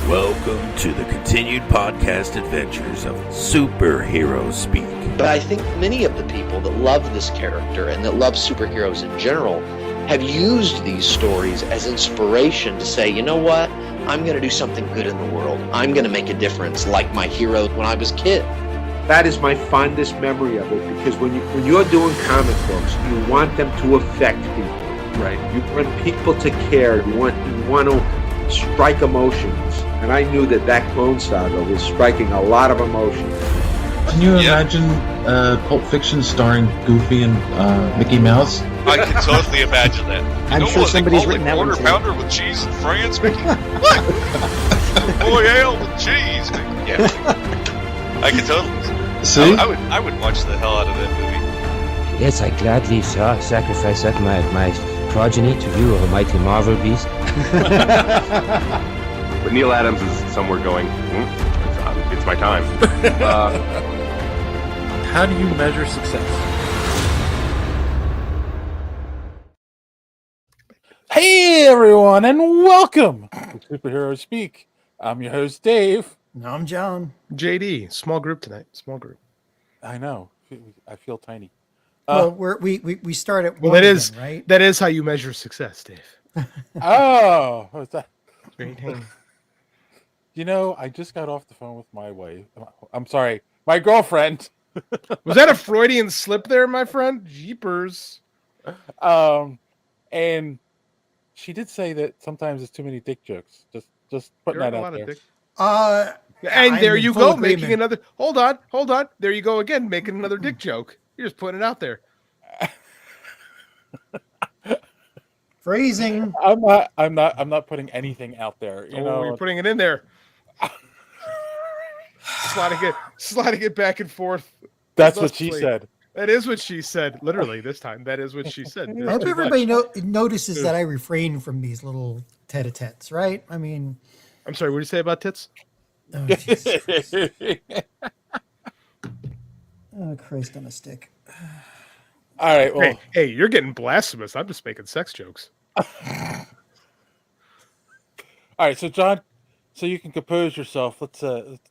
Welcome to the continued podcast adventures of Superhero Speak. But I think many of the people that love this character and that love superheroes in general have used these stories as inspiration to say, you know what? I'm going to do something good in the world. I'm going to make a difference like my hero when I was a kid. That is my fondest memory of it, because when you're doing comic books, you want them to affect people. Right. You want people to care. You want to strike emotions. And I knew that Clone Saga was striking a lot of emotions. Can you imagine Pulp Fiction starring Goofy and Mickey Mouse? I can totally imagine that. I'm sure somebody's written that one quarter too. pounder with cheese and France. What? Royale with cheese. Yeah, I can totally. See? I would watch the hell out of that movie. Yes, I gladly sacrifice that my progeny to view of a mighty Marvel beast. But Neil Adams is somewhere going, it's my time. How do you measure success? Hey everyone, and welcome to Superhero Speak. I'm your host, Dave. No, I'm John. JD, small group tonight. Small group. I know. I feel tiny. Well, we start at Well, one that is again, right? that is how you measure success, Dave. Oh, what's that? Great. You know, I just got off the phone with my wife. I'm sorry, my girlfriend. Was that a Freudian slip there, my friend? Jeepers. And she did say that sometimes it's too many dick jokes. Just putting that out there. And I'm there in you full go, making agreement. another. Hold on. There you go again, making another dick joke. You're just putting it out there. Phrasing. I'm not putting anything out there. You know, You're putting it in there. sliding it back and forth. that's what she said. That is what she said. Literally, this time. That is what she said. I hope everybody notices that I refrain from these little tete-a-tetes, right? I mean, I'm sorry. What did you say about tits? oh, Jesus. Oh, Christ on a stick. All right. Well, Hey, you're getting blasphemous. I'm just making sex jokes. all right. So, John, so you can compose yourself.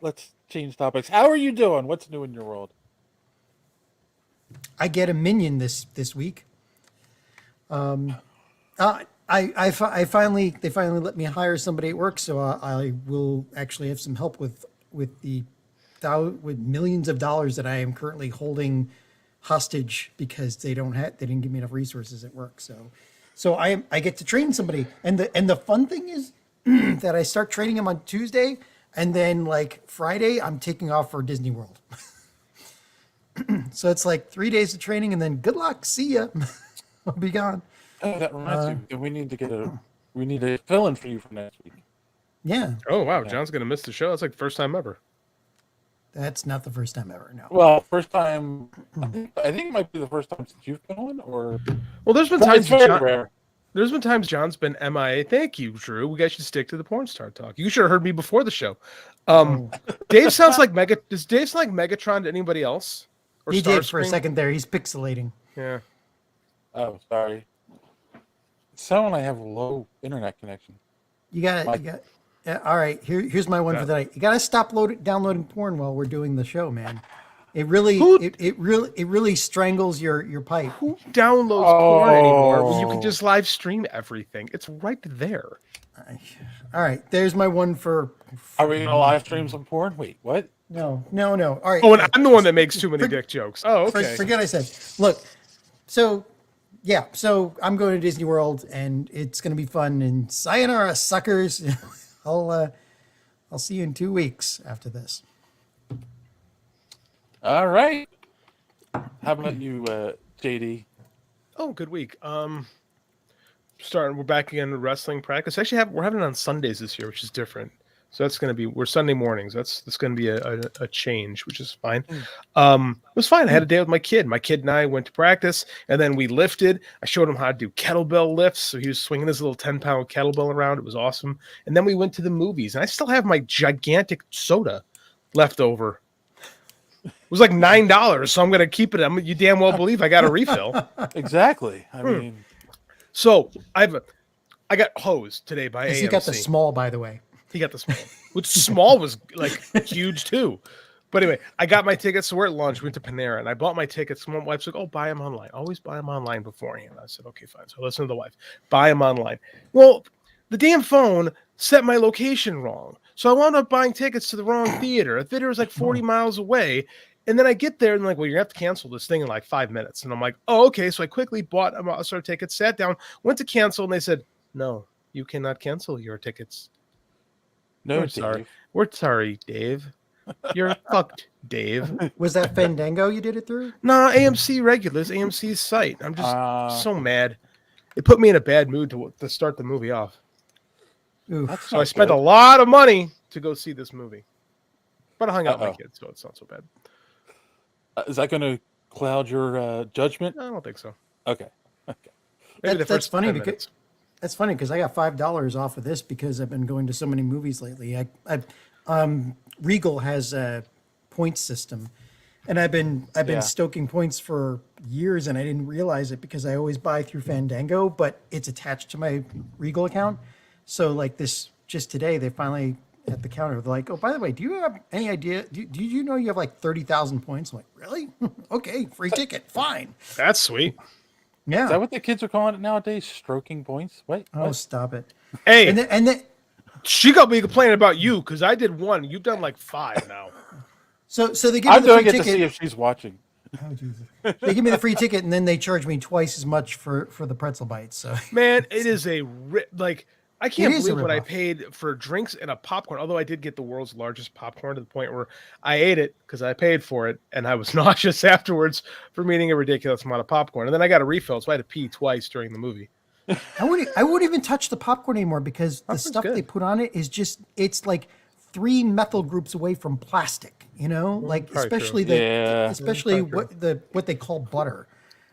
Let's change topics. How are you doing? What's new in your world? I get a minion this week. I finally let me hire somebody at work, so I will actually have some help with millions of dollars that I am currently holding hostage because they didn't give me enough resources at work. So I get to train somebody, and the fun thing is that I start training them on Tuesday, and then like Friday I'm taking off for Disney World. So it's like 3 days of training, and then good luck, see ya. I'll be gone. Oh, that reminds me. We need a fill-in for you for next week. Yeah. Oh, wow. John's going to miss the show. That's like the first time ever. That's not the first time ever. No. Well, first time. I think it might be the first time since you've been on, or Well, there's been it's times very John, rare. there's been times John's been MIA. Thank you, Drew. We guys should stick to the porn star talk. You should have heard me before the show. Dave sounds like Does Dave sound like Megatron to anybody else? Or He did for a Starscream? second there. He's pixelating. Yeah. Oh, sorry. Someone I have low internet connection. You got. Yeah, all right. Here's my one for the night. You got to stop downloading porn while we're doing the show, man. It really it really strangles your pipe. Who downloads porn anymore when you can just live stream everything? It's right there. All right. There's my one for. Are we gonna live stream some porn? Wait, what? No. All right. Oh, and I'm the one that makes too many dick jokes. Oh, okay. Forget I said. Look, so I'm going to Disney World, and it's going to be fun. And sayonara, suckers. I'll see you in 2 weeks after this. All right. How about you, JD? Oh, good week. We're back again with wrestling practice. Actually, we're having it on Sundays this year, which is different. So we're Sunday mornings. That's going to be a change, which is fine. It was fine. I had a day with my kid. My kid and I went to practice, and then we lifted. I showed him how to do kettlebell lifts. So he was swinging his little 10-pound kettlebell around. It was awesome. And then we went to the movies, and I still have my gigantic soda left over. It was like $9, so I'm going to keep it. You damn well believe I got a refill. Exactly. I mean, so I got hosed today by AMC. You got the small, by the way. He got the small, which small was like huge too. But anyway, I got my tickets. So we're at lunch. We went to Panera, and I bought my tickets. My wife's like, "Oh, buy them online. Always buy them online beforehand." I said, "Okay, fine." So I listened to the wife. Buy them online. Well, the damn phone set my location wrong, so I wound up buying tickets to the wrong theater. The theater was like 40 miles away, and then I get there and like, "Well, you have to cancel this thing in like 5 minutes." And I'm like, "Oh, okay." So I quickly bought a sort of tickets, sat down, went to cancel, and they said, "No, you cannot cancel your tickets." No, We're sorry. We're sorry, Dave. You're fucked, Dave. Was that Fandango you did it through? No, AMC regulars, AMC's site. I'm just so mad. It put me in a bad mood to start the movie off. So I spent a lot of money to go see this movie. But I hung out with my kids, so it's not so bad. Is that going to cloud your judgment? I don't think so. Okay. Maybe That's funny because I got $5 off of this because I've been going to so many movies lately. Regal has a point system, and I've been stoking points for years, and I didn't realize it because I always buy through Fandango, but it's attached to my Regal account. So like this, just today, they finally at the counter, they're like, "Oh, by the way, do you have any idea? Do you know you have like 30,000 points?" I'm like, "Really? Okay, free ticket, fine." That's sweet. Yeah, is that what the kids are calling it nowadays? Stroking points? Wait. Oh, stop it. Hey, and then she got me complaining about you because I did one. You've done like 5 now. So they give me the free ticket. to see if she's watching. Oh, Jesus. They give me the free ticket and then they charge me twice as much for the pretzel bites. So man, it is I can't believe what I rip-off. paid for drinks and a popcorn. Although I did get the world's largest popcorn to the point where I ate it because I paid for it, and I was nauseous afterwards from eating a ridiculous amount of popcorn. And then I got a refill, so I had to pee twice during the movie. I wouldn't even touch the popcorn anymore because the stuff good. they put on it is just, it's like 3 methyl groups away from plastic, like Probably especially true. especially what they call butter.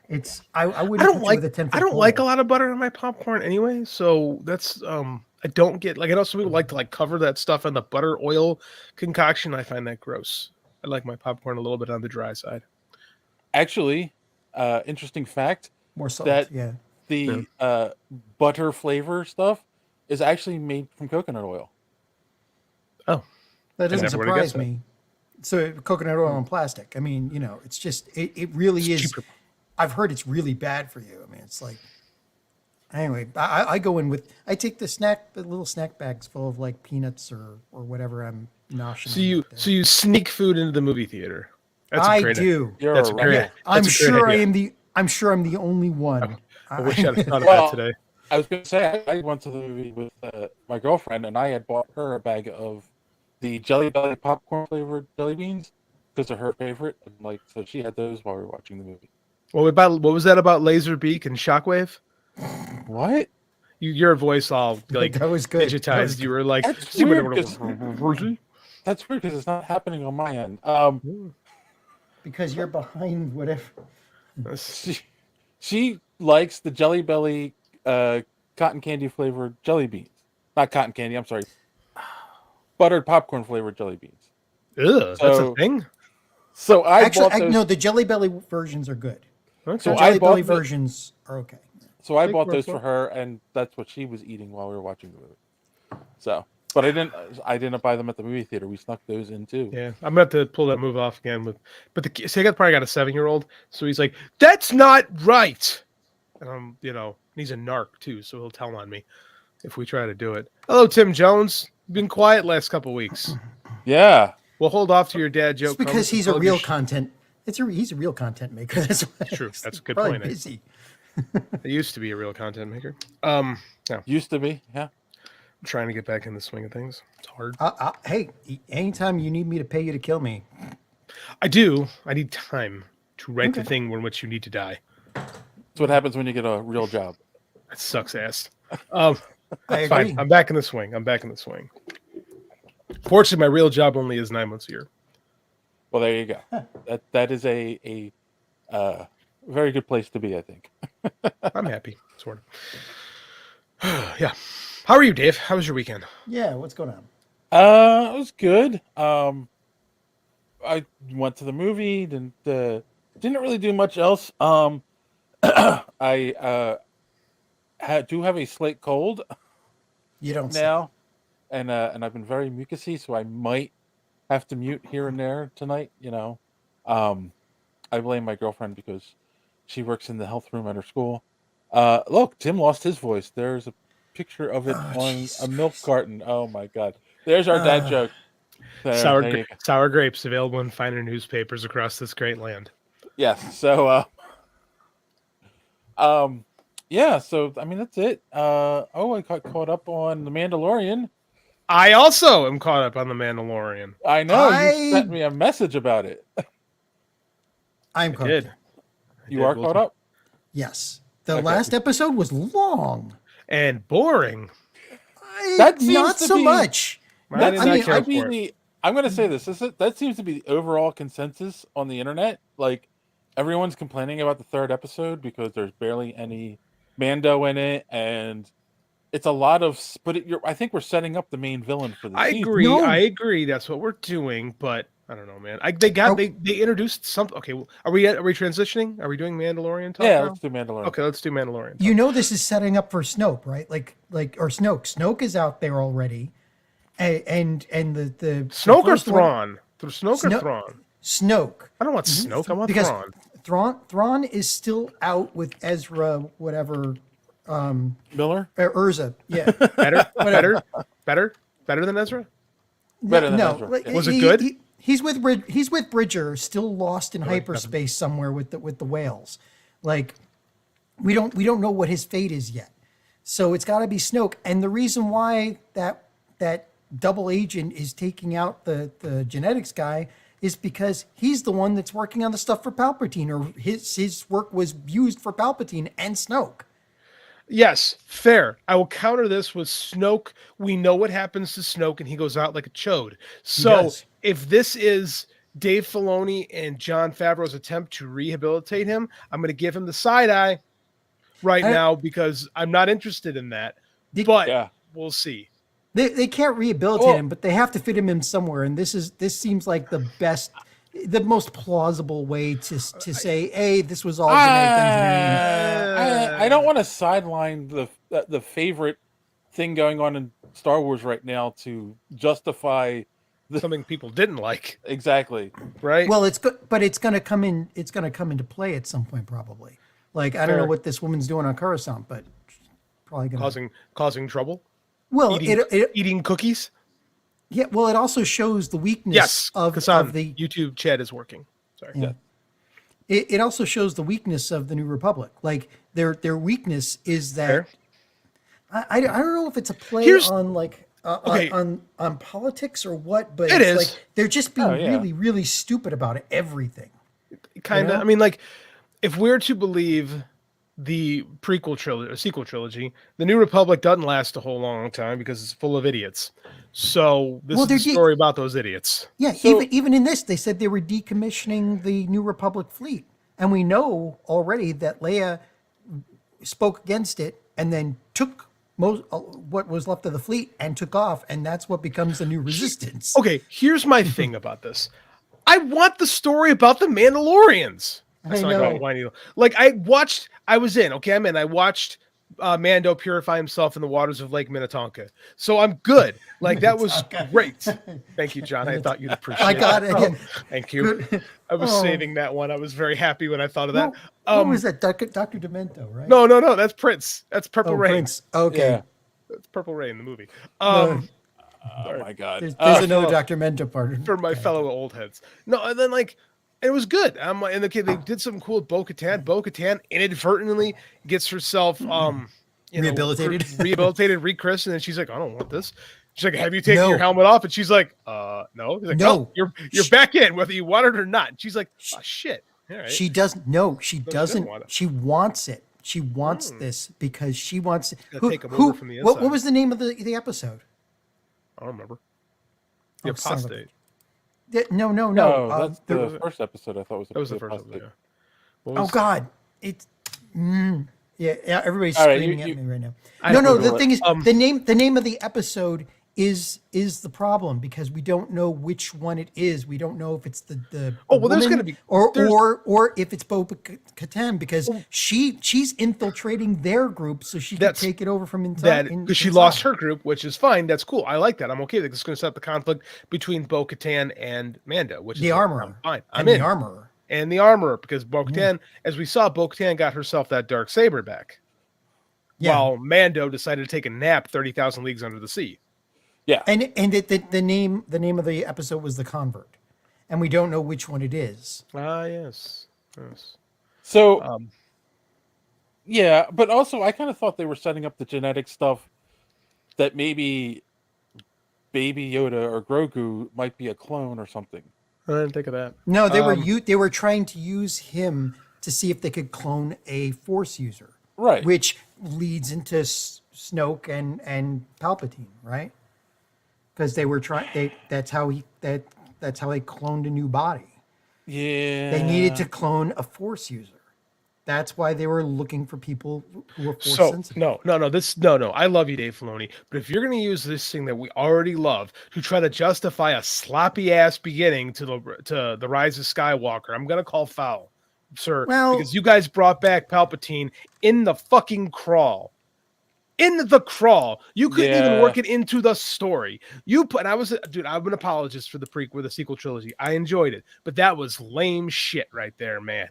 It's I I wouldn't don't put like you with a 10-foot I don't pole. like a lot of butter in my popcorn anyway, so that's I don't get I know some people like to like cover that stuff in the butter oil concoction. I find that gross. I like my popcorn a little bit on the dry side. Actually, interesting fact. More salt, that yeah. The butter flavor stuff is actually made from coconut oil. Oh, That doesn't never would've guessed surprise me. So coconut oil and plastic. I mean, it's just it really is. cheaper. I've heard it's really bad for you. I mean, it's like. Anyway, I go in with I take the little snack bags full of like peanuts or whatever I'm noshing. So you sneak food into the movie theater. That's I a great do. You're That's a great. rat. I'm That's a great sure idea. I'm the only one. I wish I'd thought of Well, that today. I was going to say, I went to the movie with my girlfriend, and I had bought her a bag of the Jelly Belly popcorn flavored jelly beans because they're her favorite. And so she had those while we were watching the movie. What was that about Laserbeak and Shockwave? What? Your voice all like That was good. digitized. That was You were like, That's weird because it's not happening on my end. because you're behind whatever. She likes the Jelly Belly cotton candy flavored jelly beans. Not cotton candy, I'm sorry. Buttered popcorn flavored jelly beans. Ugh, that's a thing. So I Actually, bought those. no, the Jelly Belly versions are good. Okay. So The I Jelly bought Belly the- versions are okay. So I Big bought those workflow. for her, and that's what she was eating while we were watching the movie. So, but I didn't buy them at the movie theater. We snuck those in too. Yeah, I'm gonna have to pull that move off again but I probably got a 7-year-old, so he's like, "That's not right," and he's a narc too, so he'll tell on me if we try to do it. Hello, Tim Jones. Been quiet last couple weeks. Yeah. We'll hold off to your dad joke. It's because he's a real content. He's a real content maker. That's why. True. That's a good Probably point. busy. I used to be a real content maker. Yeah, Used to be. Yeah. I'm trying to get back in the swing of things. It's hard. Hey, anytime you need me to pay you to kill me, I do. I need time to write the thing in which you need to die. That's what happens when you get a real job. That sucks ass. I agree. Fine. I'm back in the swing. Fortunately, my real job only is 9 months a year. Well, there you go. That is a very good place to be, I think. I'm happy, sort of. Yeah. How are you, Dave? How was your weekend? Yeah, what's going on? It was good. I went to the movie. Didn't really do much else. I do have a slight cold You don't say. now, and I've been very mucusy, so I might have to mute here and there tonight. I blame my girlfriend because she works in the health room at her school. Look, Tim lost his voice. There's a picture of it on a milk carton. Oh my God! There's our dad joke. Sour grapes available in finer newspapers across this great land. Yes. So, yeah. So I mean, that's it. I got caught up on The Mandalorian. I also am caught up on The Mandalorian. I know you sent me a message about it. I'm caught up. You are caught up? Yes. The last episode was long and boring. That seems not to so be, much. I'm going to say this. That seems to be the overall consensus on the internet. Like, everyone's complaining about the third episode because there's barely any Mando in it, and it's a lot of. I think we're setting up the main villain for the season. I agree. That's what we're doing, but I don't know, man. They introduced something. Okay, are we transitioning? Are we doing Mandalorian talk? Yeah, now? let's do Mandalorian. Okay, let's do Mandalorian talk. You know this is setting up for Snoke, right? Or Snoke. Snoke is out there already, and the Snoke or Thrawn? Snoke or Thrawn? Snoke. I don't want Snoke. I want Thrawn. Thrawn is still out with Ezra, whatever. Miller? Urza. Yeah. Better than Ezra. Better than Ezra. Yeah. Was it good? He's with Bridger, still lost in hyperspace somewhere with the whales. Like, we don't know what his fate is yet. So it's got to be Snoke. And the reason why that double agent is taking out the genetics guy is because he's the one that's working on the stuff for Palpatine, or his work was used for Palpatine and Snoke. Yes, fair. I will counter this with Snoke. We know what happens to Snoke, and he goes out like a chode. So if this is Dave Filoni and Jon Favreau's attempt to rehabilitate him, I'm going to give him the side eye now because I'm not interested in that. But we'll see. They can't rehabilitate him, but they have to fit him in somewhere. And this seems like the most plausible way to say, hey, this was all genetic engineering. I don't want to sideline the favorite thing going on in Star Wars right now to justify something people didn't like. Exactly. Right. Well, it's good, but it's going to come in. It's going to come into play at some point, probably. Like, I don't know what this woman's doing on Coruscant, but probably going to causing trouble. Well, eating cookies. Yeah, well, it also shows the weakness of the YouTube chat is working. Sorry. Yeah. It also shows the weakness of the New Republic. Like, their weakness is that I don't know if it's a play on like on politics or what, but it's like they're just being really, really stupid about everything. Kind of. I mean, like, if we're to believe the sequel trilogy, the New Republic doesn't last a whole long time because it's full of idiots. So this is a story about those idiots. Yeah, so, even in this, they said they were decommissioning the New Republic fleet, and we know already that Leia spoke against it and then took what was left of the fleet and took off, and that's what becomes the new Resistance. Okay, here's my thing about this. I want the story about the Mandalorians. That's not like whiny. Like, I was in. Okay, I'm in. I watched Mando purify himself in the waters of Lake Minnetonka. So I'm good. Like, that was great. Thank you, John. I thought you'd appreciate it. I got it. Oh, thank you. I was saving that one. I was very happy when I thought of that. What was that? Dr. Demento, right? No. That's Prince. That's Purple Rain. Prince. Okay. Yeah. That's Purple Rain, the movie. Oh my God. There's another Dr. Demento part. For my fellow old heads. No, and then it was good. And they did something cool with Bo-Katan. Bo-Katan inadvertently gets herself rehabilitated, rechristened, and she's like, I don't want this. She's like, have you taken your helmet off? And she's like, no. He's like, no, you're back in whether you want it or not. And she's like, oh shit. All right. She doesn't. No, she doesn't. She wants it. She wants this because she wants it. What was the name of the episode? I don't remember. The Apostate. No. That's the first episode. I thought was the first episode. Yeah. Oh God, it's everybody's screaming at me right now. No. The thing is, the name of the episode is the problem, because we don't know which one it is. We don't know if it's the there's woman going to be or if it's Bo-Katan, because she's infiltrating their group so she can take it over from inside. Because she lost her group, which is fine. That's cool. I like that. I'm okay with it. It's going to set up the conflict between Bo-Katan and Mando, which the is armorer. Fine. The armorer. And the armorer, because Bo-Katan, as we saw, Bo-Katan got herself that dark saber back. Yeah. While Mando decided to take a nap 30,000 leagues under the sea. Yeah. And the name of the episode was The Convert. And we don't know which one it is. Yes. So yeah, but also I kind of thought they were setting up the genetic stuff that maybe Baby Yoda or Grogu might be a clone or something. I didn't think of that. No, they were trying to use him to see if they could clone a Force user. Right. Which leads into Snoke and Palpatine, right? Because they were trying. That's how they cloned a new body. Yeah. They needed to clone a Force user. That's why they were looking for people who were Force sensitive. No. I love you, Dave Filoni, but if you're going to use this thing that we already love to try to justify a sloppy ass beginning to the Rise of Skywalker, I'm going to call foul, sir. Well, because you guys brought back Palpatine in the fucking crawl. In the crawl, you couldn't even work it into the story. I'm an apologist for the sequel trilogy. I enjoyed it, but that was lame shit right there, man.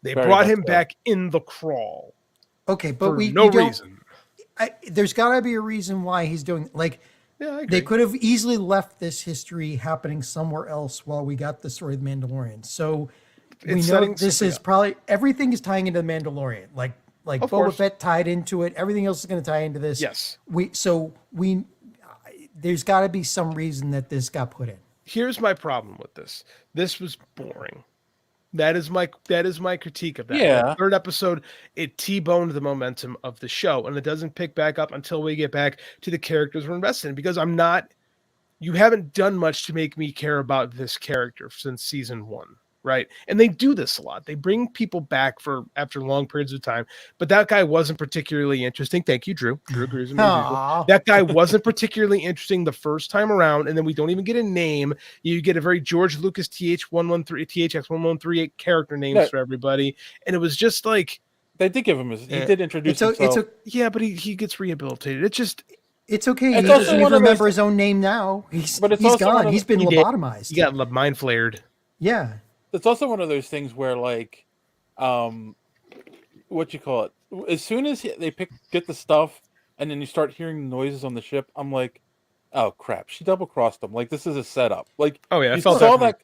They brought him back in the crawl. Okay, but reason. There's got to be a reason why he's doing they could have easily left this history happening somewhere else while we got the story of the Mandalorian. So we know this is probably everything is tying into the Mandalorian. Like Boba Fett tied into it. Everything else is going to tie into this. Yes. There's got to be some reason that this got put in. Here's my problem with this. This was boring. That is my critique of that. Yeah. The third episode, it T-boned the momentum of the show, and it doesn't pick back up until we get back to the characters we're invested in. Because you haven't done much to make me care about this character since season 1. Right. And they do this a lot. They bring people back after long periods of time. But that guy wasn't particularly interesting. Thank you, Drew. Drew agrees with me. That guy wasn't particularly interesting the first time around. And then we don't even get a name. You get a very George Lucas THX1138 character names for everybody. And it was just like they did give him he did introduce himself. But he gets rehabilitated. It's okay. He doesn't even remember his own name now. He's gone. He's been lobotomized. He got mind flared. Yeah. It's also one of those things where, like, what you call it? As soon as they get the stuff, and then you start hearing noises on the ship, I'm like, oh crap! She double crossed them. Like, this is a setup. Like, I felt that.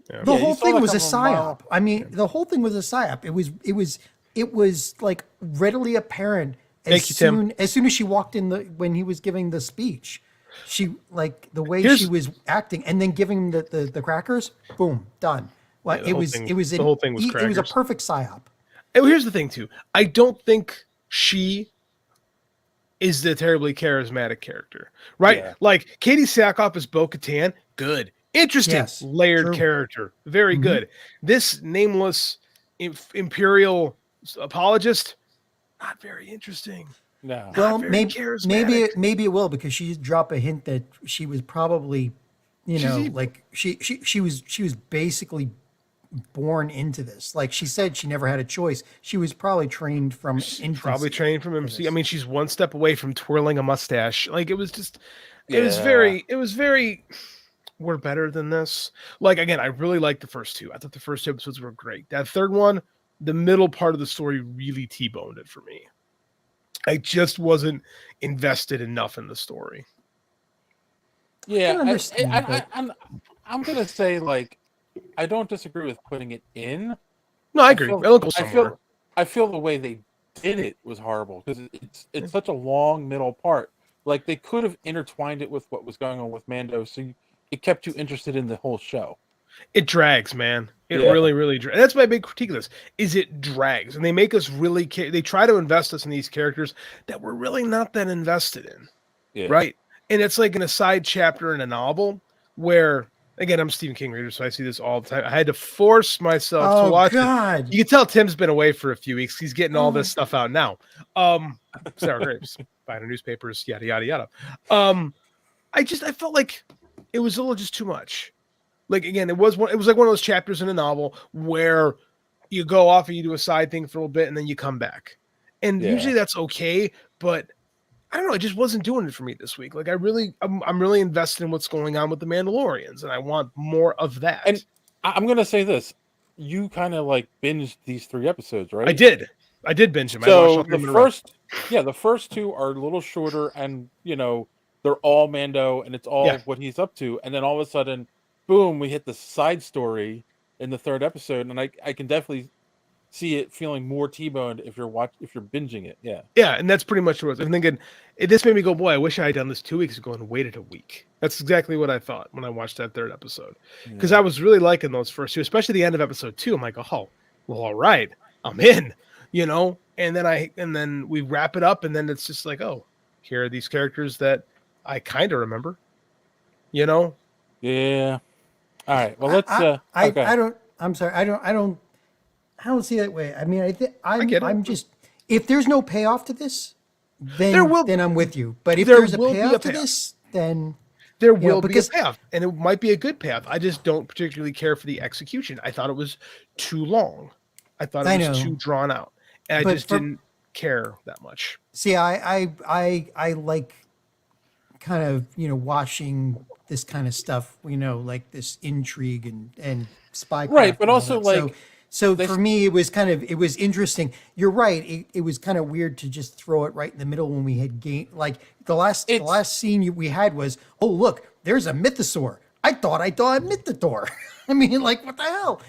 The whole thing was a psyop. I mean, the whole thing was a psyop. It was like readily apparent as soon as she walked in when he was giving the speech. She the way she was acting, and then giving him the crackers. Boom, done. Well, the whole thing was crackers. It was a perfect psyop. And here's the thing too. I don't think she is the terribly charismatic character, right? Yeah. Like Katie Sackhoff as Bo-Katan, good, interesting, layered character, very good. This nameless imperial apologist, not very interesting. No. Well, maybe it will, because she dropped a hint that she was probably, she was basically born into this. Like she said, she never had a choice. She was probably trained from infancy. Probably trained from MC. I mean, she's one step away from twirling a mustache. Like it was just, it was very. We're better than this. Like again, I really liked the first two. I thought the first two episodes were great. That third one, the middle part of the story really T-boned it for me. I just wasn't invested enough in the story. Yeah, I'm gonna say I don't disagree with putting it in. No, I agree. I feel the way they did it was horrible, because it's such a long middle part. Like they could have intertwined it with what was going on with Mando, so it kept you interested in the whole show. It drags, man. It really, really drags. That's my big critique of this. Is it drags, and they make us really. They try to invest us in these characters that we're really not that invested in, right? And it's like in a side chapter in a novel where. Again, I'm a Stephen King reader, so I see this all the time. I had to force myself to watch it. You can tell Tim's been away for a few weeks. He's getting all this stuff out now. Sour grapes, buying newspapers, yada, yada, yada. I felt like it was a little just too much. Like again, it was like one of those chapters in a novel where you go off and you do a side thing for a little bit and then you come back. And usually that's okay, but I don't know, it just wasn't doing it for me this week. Like I'm really invested in what's going on with the Mandalorians, and I want more of that. And I'm gonna say this: you kind of like binged these 3 episodes, right? I did binge them. So the first 2 are a little shorter, and they're all Mando, and it's all what he's up to. And then all of a sudden, boom, we hit the side story in the 3rd episode, and I can definitely see it feeling more T-boned if you're binging it. Yeah, and that's pretty much what it was. I'm thinking, this made me go, boy, I wish I had done this 2 weeks ago and waited a week. That's exactly what I thought when I watched that 3rd episode. Because I was really liking those first 2, especially the end of episode 2. I'm like, oh, well, all right, I'm in, And then we wrap it up, and then it's just like, oh, here are these characters that I kind of remember, Yeah. All right. Well, let's. I don't see that way. I mean, get it. I'm just, if there's no payoff to this, then I'm with you. But if there there's a will be payoff a to payoff. this, then there will be a payoff, and it might be a good payoff. I just don't particularly care for the execution. I thought it was too long. I thought it was too drawn out, and I just didn't care that much. See, I like kind of watching this kind of stuff. Like this intrigue and spy. Right, but also like. So for me, it was interesting. You're right. It was kind of weird to just throw it right in the middle when we had gained, like the last scene we had was, oh, look, there's a mythosaur. I thought a mythosaur. I mean, like, what the hell?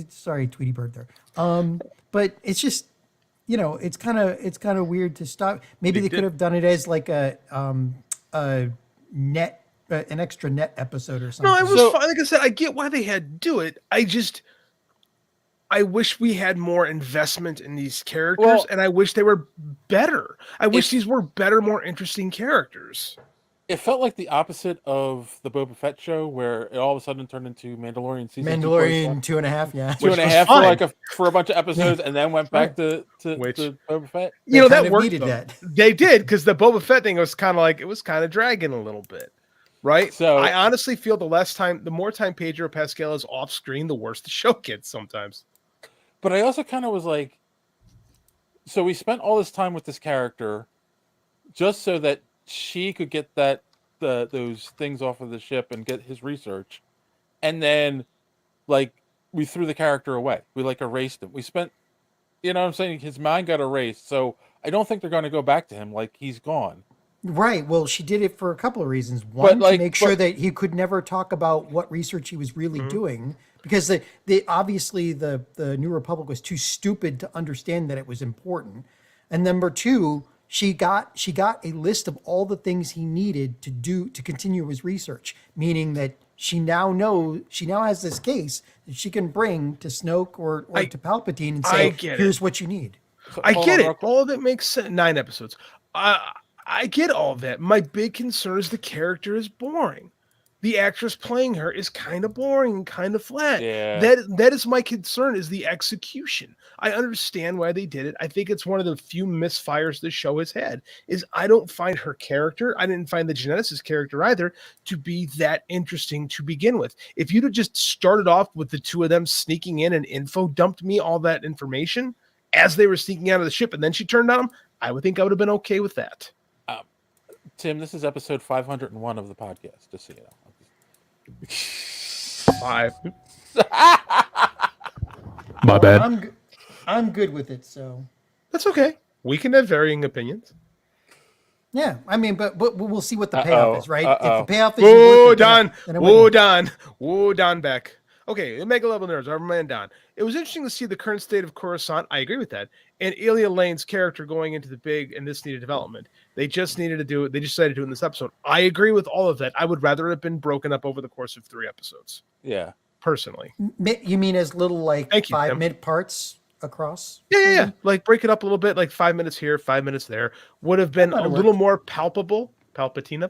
Sorry, Tweety Bird there. But it's just, it's kind of weird to stop. Maybe they could have done it as like a net, an extra net episode or something. No, it was fine. Like I said, I get why they had to do it. I wish we had more investment in these characters, and I wish they were better. I wish these were better, more interesting characters. It felt like the opposite of the Boba Fett show, where it all of a sudden turned into Mandalorian season 2.5, yeah. 2.5 for a bunch of episodes, and then went back to Boba Fett. That worked. They did, because the Boba Fett thing was kind of dragging a little bit. Right. So I honestly feel the more time Pedro Pascal is off screen, the worse the show gets sometimes. But I also kind of was like, so we spent all this time with this character just so that she could get those things off of the ship and get his research. And then like we threw the character away. We like erased him. We spent, what I'm saying? His mind got erased. So I don't think they're going to go back to him. Like he's gone. Right. Well, she did it for a couple of reasons. One, to make sure that he could never talk about what research he was really doing, because obviously the New Republic was too stupid to understand that it was important. And number 2, she got a list of all the things he needed to do to continue his research, meaning that she now has this case that she can bring to Snoke or to Palpatine and say, here's what you need. I get it. All of it makes sense. 9 episodes. I get all that. My big concern is the character is boring. The actress playing her is kind of boring and kind of flat. Yeah. That is my concern, is the execution. I understand why they did it. I think it's one of the few misfires the show has had, is I don't find her character, I didn't find the geneticist character either, to be that interesting to begin with. If you'd have just started off with the 2 of them sneaking in and info dumped me all that information as they were sneaking out of the ship and then she turned on them, I would think I would have been okay with that. Tim, this is episode 501 of the podcast, just so you know. 5. My bad. I'm good with it, so that's okay. We can have varying opinions. Yeah, I mean, but we'll see what the payoff is, right? Uh-oh. If the payoff is Don Beck. Okay, Mega Level Nerds, our man Don. It was interesting to see the current state of Coruscant. I agree with that. And Elia Lane's character going into the big, and this needed development. They just needed to do it. They just decided to do it in this episode. I agree with all of that. I would rather have been broken up over the course of 3 episodes. Yeah. Personally. You mean as little like 5-minute parts across? Yeah. Like break it up a little bit, like 5 minutes here, 5 minutes there. Would have been a little more palpatinable.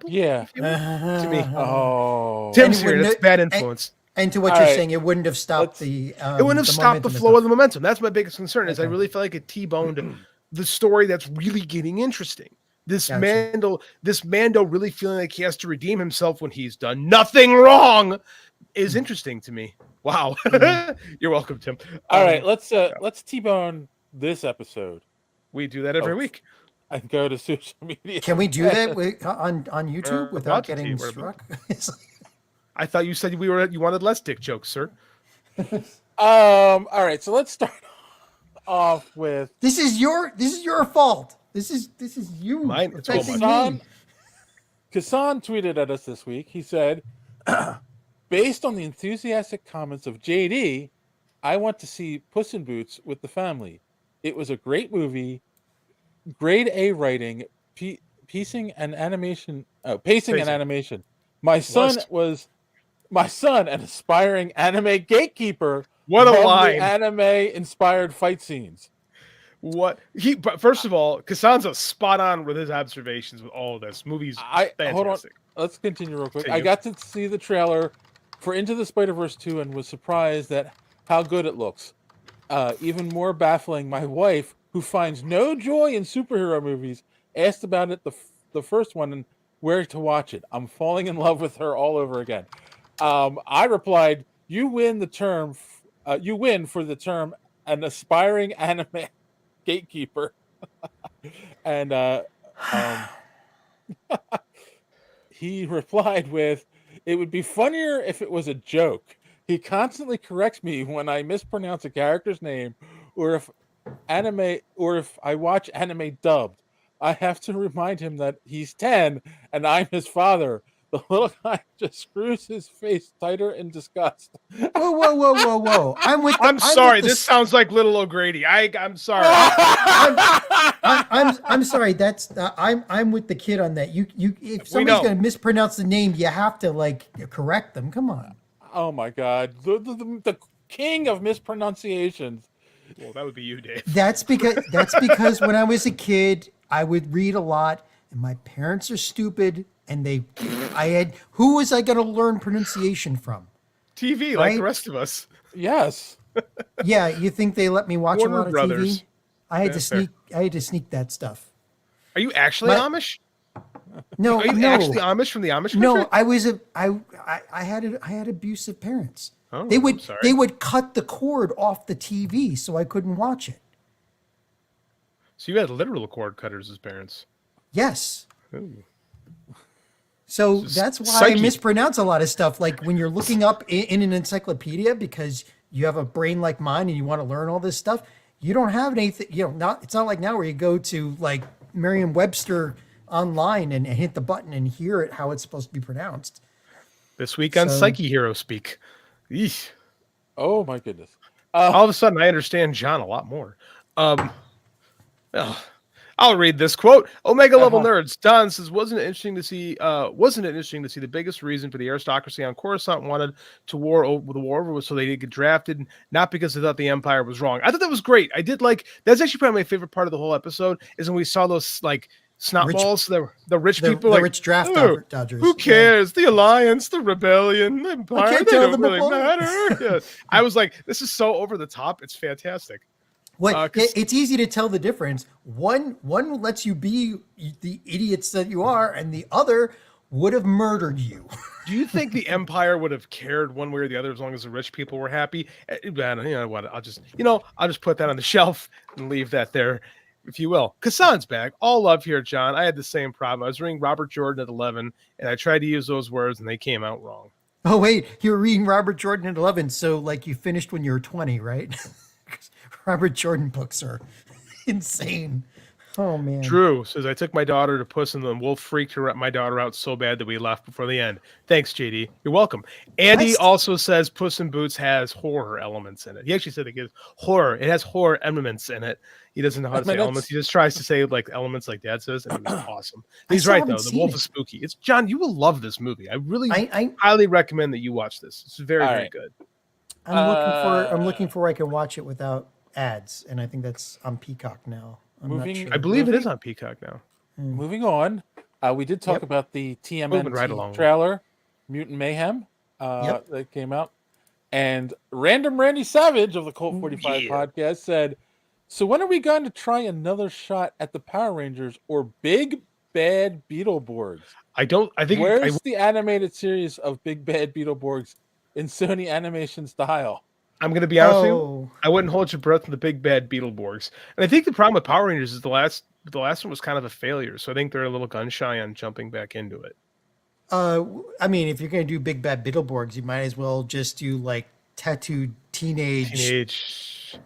Yeah. To me. Oh. Tim's here. That's bad influence. And to what you're saying, it wouldn't have stopped it wouldn't have stopped the flow of the momentum. That's my biggest concern. Is I really feel like it T-boned the story that's really getting interesting. This Gotcha. Mando really feeling like he has to redeem himself when he's done nothing wrong is interesting to me. Wow. You're welcome, Tim. All right, let's T-bone this episode. We do that every week. I go to social media. Can we do that on YouTube without getting struck? I thought you said you wanted less dick jokes, sir. All right, so let's start off with this is your fault. This is you. Mine. Kassan tweeted at us this week. He said, based on the enthusiastic comments of JD, I want to see Puss in Boots with the family. It was a great movie, grade A writing, pacing and animation. My son, an aspiring anime gatekeeper. What a line! Anime-inspired fight scenes. But first of all, Kassan's spot on with his observations with all of this. Movie's fantastic. Hold on. Let's continue real quick. I got to see the trailer for Into the Spider-Verse 2 and was surprised at how good it looks. Even more baffling, my wife, who finds no joy in superhero movies, asked about it the first one and where to watch it. I'm falling in love with her all over again. I replied, you win for the term an aspiring anime gatekeeper. And he replied with, it would be funnier if it was a joke. He constantly corrects me when I mispronounce a character's name or if I watch anime dubbed. I have to remind him that he's 10 and I'm his father. The little guy just screws his face tighter in disgust. Whoa! I'm sorry. This sounds like Little O'Grady. I'm sorry. I'm sorry. That's I'm with the kid on that. You if somebody's going to mispronounce the name, you have to correct them. Come on. Oh my God, the king of mispronunciations. Well, that would be you, Dave. That's because when I was a kid, I would read a lot, and my parents are stupid. And who was I going to learn pronunciation from? TV, right? Like the rest of us. Yes. Yeah, you think they let me watch Warner a lot of Brothers. TV? I had to sneak that stuff. Are you actually Amish? No, Are you actually Amish from the Amish country? No, I had abusive parents. Oh, they would cut the cord off the TV so I couldn't watch it. So you had literal cord cutters as parents. Yes. Ooh. So that's why I mispronounce a lot of stuff. Like when you're looking up in an encyclopedia because you have a brain like mine and you want to learn all this stuff, you don't have anything. It's not like now where you go to like Merriam-Webster online and hit the button and hear it how it's supposed to be pronounced. This week on Psyche Hero Speak. Eesh. Oh my goodness! All of a sudden, I understand John a lot more. I'll read this quote. Omega level nerds. Don says, wasn't it interesting to see the biggest reason for the aristocracy on Coruscant wanted to war over was so they didn't get drafted, not because they thought the Empire was wrong. I thought that was great. I did that's actually probably my favorite part of the whole episode is when we saw those snot balls, the rich people, the rich draft dodgers. Who cares? Yeah. The Alliance, the Rebellion, the Empire, they don't really matter. Yeah. I was like, this is so over the top. It's fantastic. It's easy to tell the difference. One lets you be the idiots that you are, and the other would have murdered you. Do you think the Empire would have cared one way or the other as long as the rich people were happy? You know what? I'll just put that on the shelf and leave that there, if you will. Kassan's back. All love here, John. I had the same problem. I was reading Robert Jordan at 11, and I tried to use those words, and they came out wrong. Oh wait, you were reading Robert Jordan at 11, so you finished when you were 20, right? Robert Jordan books are insane. Oh man. Drew says, I took my daughter to Puss in the Wolf freaked my daughter out so bad that we left before the end. Thanks, JD. You're welcome. Andy also says Puss in Boots has horror elements in it. He actually said it gives horror. It has horror elements in it. He doesn't know how to say elements. He just tries to say elements like Dad says, and it's awesome. He's right though. The wolf is spooky. It's John. You will love this movie. I really highly recommend that you watch this. It's very, very good. I'm looking for where I can watch it without ads, and I think that's on Peacock now. I believe it is on Peacock now. Moving on, we did talk about the TMNT trailer, Mutant Mayhem, that came out, and Random Randy Savage of the Colt 45 podcast said, "So when are we going to try another shot at the Power Rangers or Big Bad Beetleborgs. Where's the animated series of Big Bad Beetleborgs in Sony animation style? I'm going to be honest with you. I wouldn't hold your breath in the Big Bad Beetleborgs. And I think the problem with Power Rangers is the last one was kind of a failure. So I think they're a little gun shy on jumping back into it. I mean, if you're going to do Big Bad Beetleborgs, you might as well just do like tattooed teenage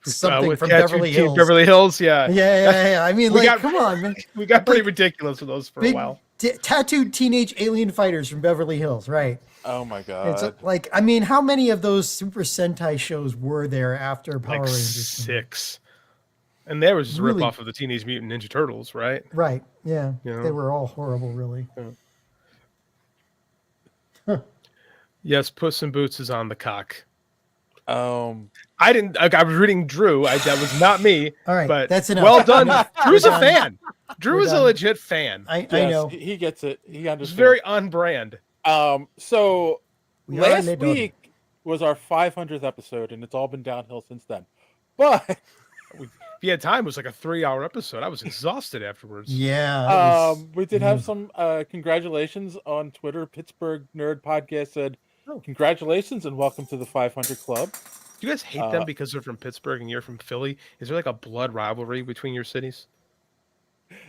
something from Beverly Hills. Beverly Hills, yeah. Yeah. I mean, come on, man. We got pretty ridiculous with those for a while. Tattooed teenage alien fighters from Beverly Hills, right? Oh my god! It's like, I mean, how many of those Super Sentai shows were there after Power Rangers? 6. And there was just a rip-off of the Teenage Mutant Ninja Turtles, right? Right, yeah. You know? They were all horrible, really. Yeah. Yes, Puss in Boots is on the cock. I was reading Drew. That was not me. All right, but that's enough. Well done. Drew's a fan. Drew is a legit fan. I know. He gets it. He understands. It's very on brand. So last week was our 500th episode, and it's all been downhill since then. But if you had time, it was like a 3-hour episode. I was exhausted afterwards. Yeah. We did have some congratulations on Twitter. Pittsburgh Nerd Podcast said, congratulations and welcome to the 500 Club. Do you guys hate them because they're from Pittsburgh and you're from Philly? Is there like a blood rivalry between your cities?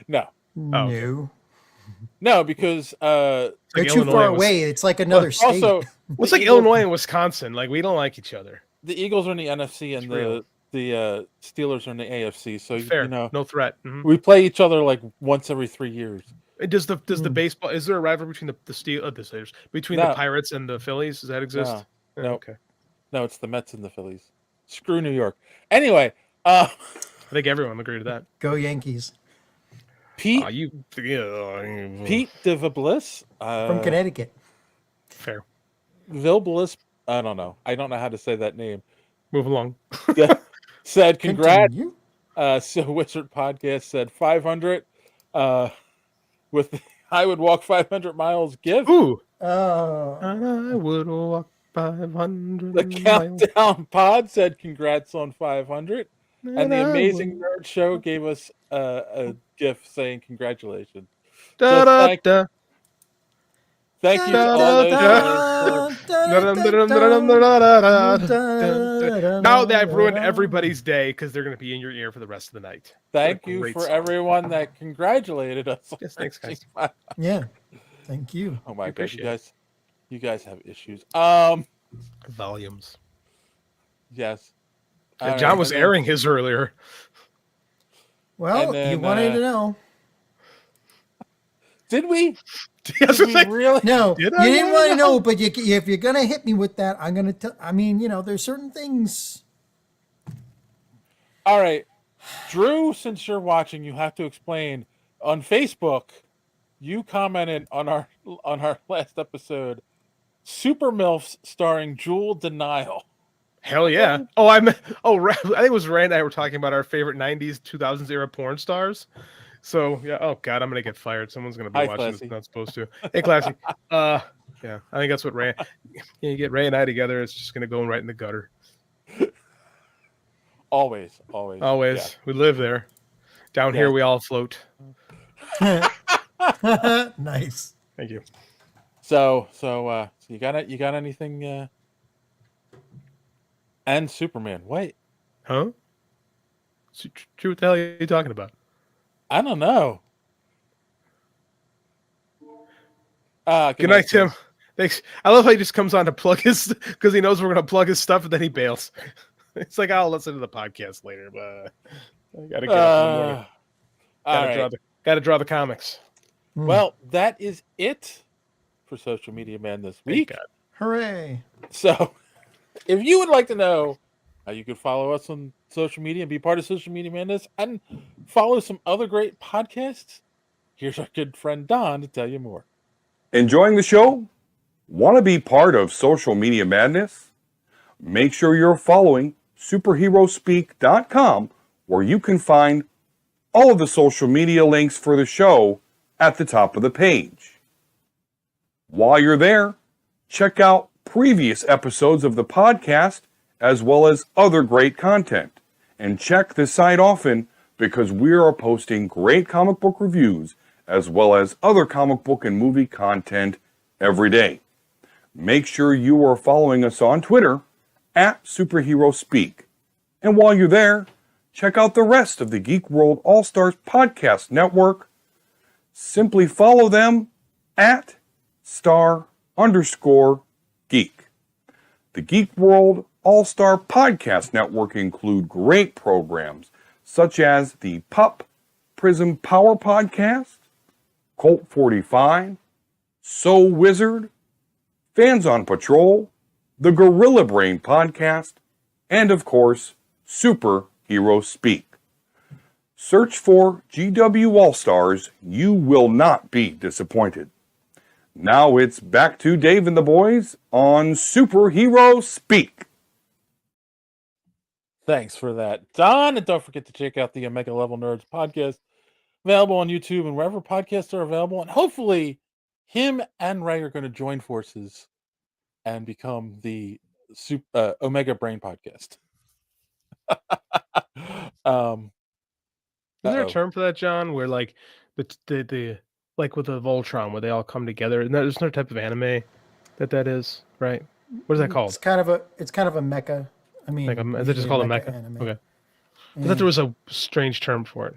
No. No. Okay. No, because they're too far away. It's like another state. Also, it's like Illinois and Wisconsin. Like, we don't like each other. The Eagles are in the NFC and the Steelers are in the AFC. So fair. No threat. Mm-hmm. We play each other like once every 3 years. Does the baseball? Is there a rivalry between the Steelers between the Pirates and the Phillies? Does that exist? No. Okay. No, it's the Mets and the Phillies. Screw New York. Anyway, I think everyone agreed to that. Go Yankees. Pete DeViblis from Connecticut. Fair. Vilbilis. I don't know. I don't know how to say that name. Move along. Said congrats. So Wizard Podcast said 500. With the I would walk 500 miles gift. Ooh. I would walk 500 The Countdown Pod said congrats on 500. And the Amazing Nerd Show gave us a gift saying congratulations. Thank you to all those. Now that I've ruined everybody's day because they're going to be in your ear for the rest of the night. Thank you for everyone that congratulated us. Yes, thanks, guys. Yeah, thank you. Oh my gosh, you guys have issues. Volumes. Yes. John was airing his earlier. Well, you wanted to know. Did we? Did we really? No, you didn't want to know, but if you're going to hit me with that, I'm going to tell. I mean, there's certain things. All right. Drew, since you're watching, you have to explain. On Facebook, you commented on our last episode, Super MILFs starring Jewel Denial. Hell yeah. I think it was Rand and I were talking about our favorite 90s, 2000s era porn stars. So, yeah. Oh, God, I'm going to get fired. Someone's going to be watching this. Not supposed to. Hey, Classy. Yeah, I think that's what Ray... You get Ray and I together, it's just going to go right in the gutter. Always. Yeah. We live there. Down here, we all float. Nice. Thank you. So you got anything... And Superman. Wait. Huh? What the hell are you talking about? I don't know. Good night, Tim. Thanks. I love how he just comes on to plug his, because he knows we're going to plug his stuff, and then he bails. It's like, I'll listen to the podcast later, but I got to get up in the morning. Got to draw the comics. Well, that is it for Social Media Man this week. Hooray. So, if you would like to know how you can follow us on social media and be part of Social Media Madness and follow some other great podcasts, here's our good friend Don to tell you more. Enjoying the show? Want to be part of Social Media Madness? Make sure you're following superheroespeak.com, where you can find all of the social media links for the show at the top of the page. While you're there, check out previous episodes of the podcast as well as other great content. And check the site often because we are posting great comic book reviews as well as other comic book and movie content every day. Make sure you are following us on Twitter at Superhero Speak. And while you're there, check out the rest of the Geek World All-Stars Podcast Network. Simply follow them at *_geek. The Geek World All-Star Podcast Network include great programs such as the Pup Prism Power Podcast, Colt 45, So Wizard, Fans on Patrol, the Gorilla Brain Podcast, and of course, Superhero Speak. Search for GW All-Stars. You will not be disappointed. Now it's back to Dave and the boys on Superhero Speak. Thanks for that, Don. And don't forget to check out the Omega Level Nerds podcast, available on YouTube and wherever podcasts are available. And hopefully him and Ray are going to join forces and become the Omega Brain podcast. Is there a term for that, John? Where like the like with the Voltron, where they all come together, and there's no type of anime that is, right? What is that called? It's kind of a mecha. I mean, is it just called a mecha? Anime. Okay. I thought there was a strange term for it.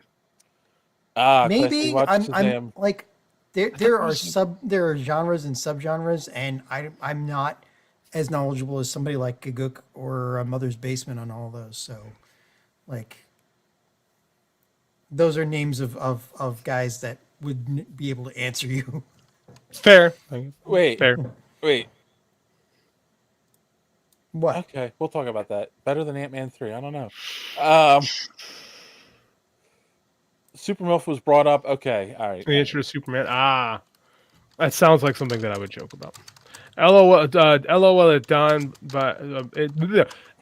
Maybe I'm like there are genres and subgenres, and I'm not as knowledgeable as somebody like Gaguk or Mother's Basement on all those. So, like, those are names of guys that would be able to answer you. Fair. Wait. What? Okay, we'll talk about that. Better than Ant-Man 3. I don't know. Super MILF was brought up. Okay, all right. The intro to Superman. That sounds like something that I would joke about. LOL at Don,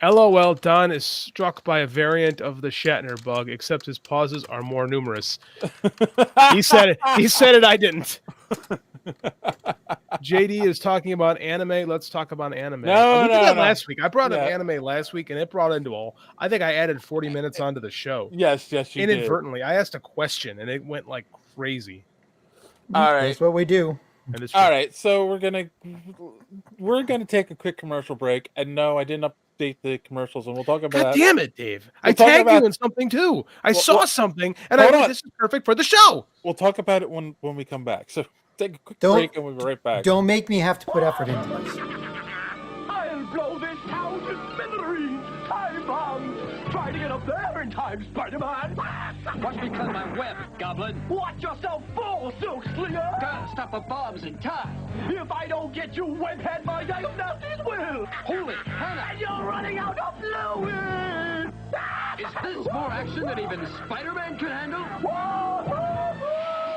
LOL Don is struck by a variant of the Shatner bug, except his pauses are more numerous. He said it. He said it. I didn't. JD is talking about anime. Let's talk about anime. We did that last week. I brought up anime last week, and it brought into I think I added 40 minutes onto the show. Yes, you inadvertently. did. I asked a question, and it went like crazy. All right, that's what we do. All right, so we're gonna take a quick commercial break. And no, I didn't update the commercials, and we'll talk about. God damn it, Dave! I tagged you in something too. I saw something, and I thought this is perfect for the show. We'll talk about it when we come back. So take a quick break, and we'll be right back. Don't make me have to put effort into this. I'll blow this town to smithereens. Time bombs. Try to get up there in time, Spider-Man. Watch me cut my web, Goblin. Watch yourself fall, Silk Slinger. Gotta stop the bombs in time. If I don't get you, webhead, my diagnosis will. Holy Hannah. And you're running out of fluid. Is this more action than even Spider-Man could handle?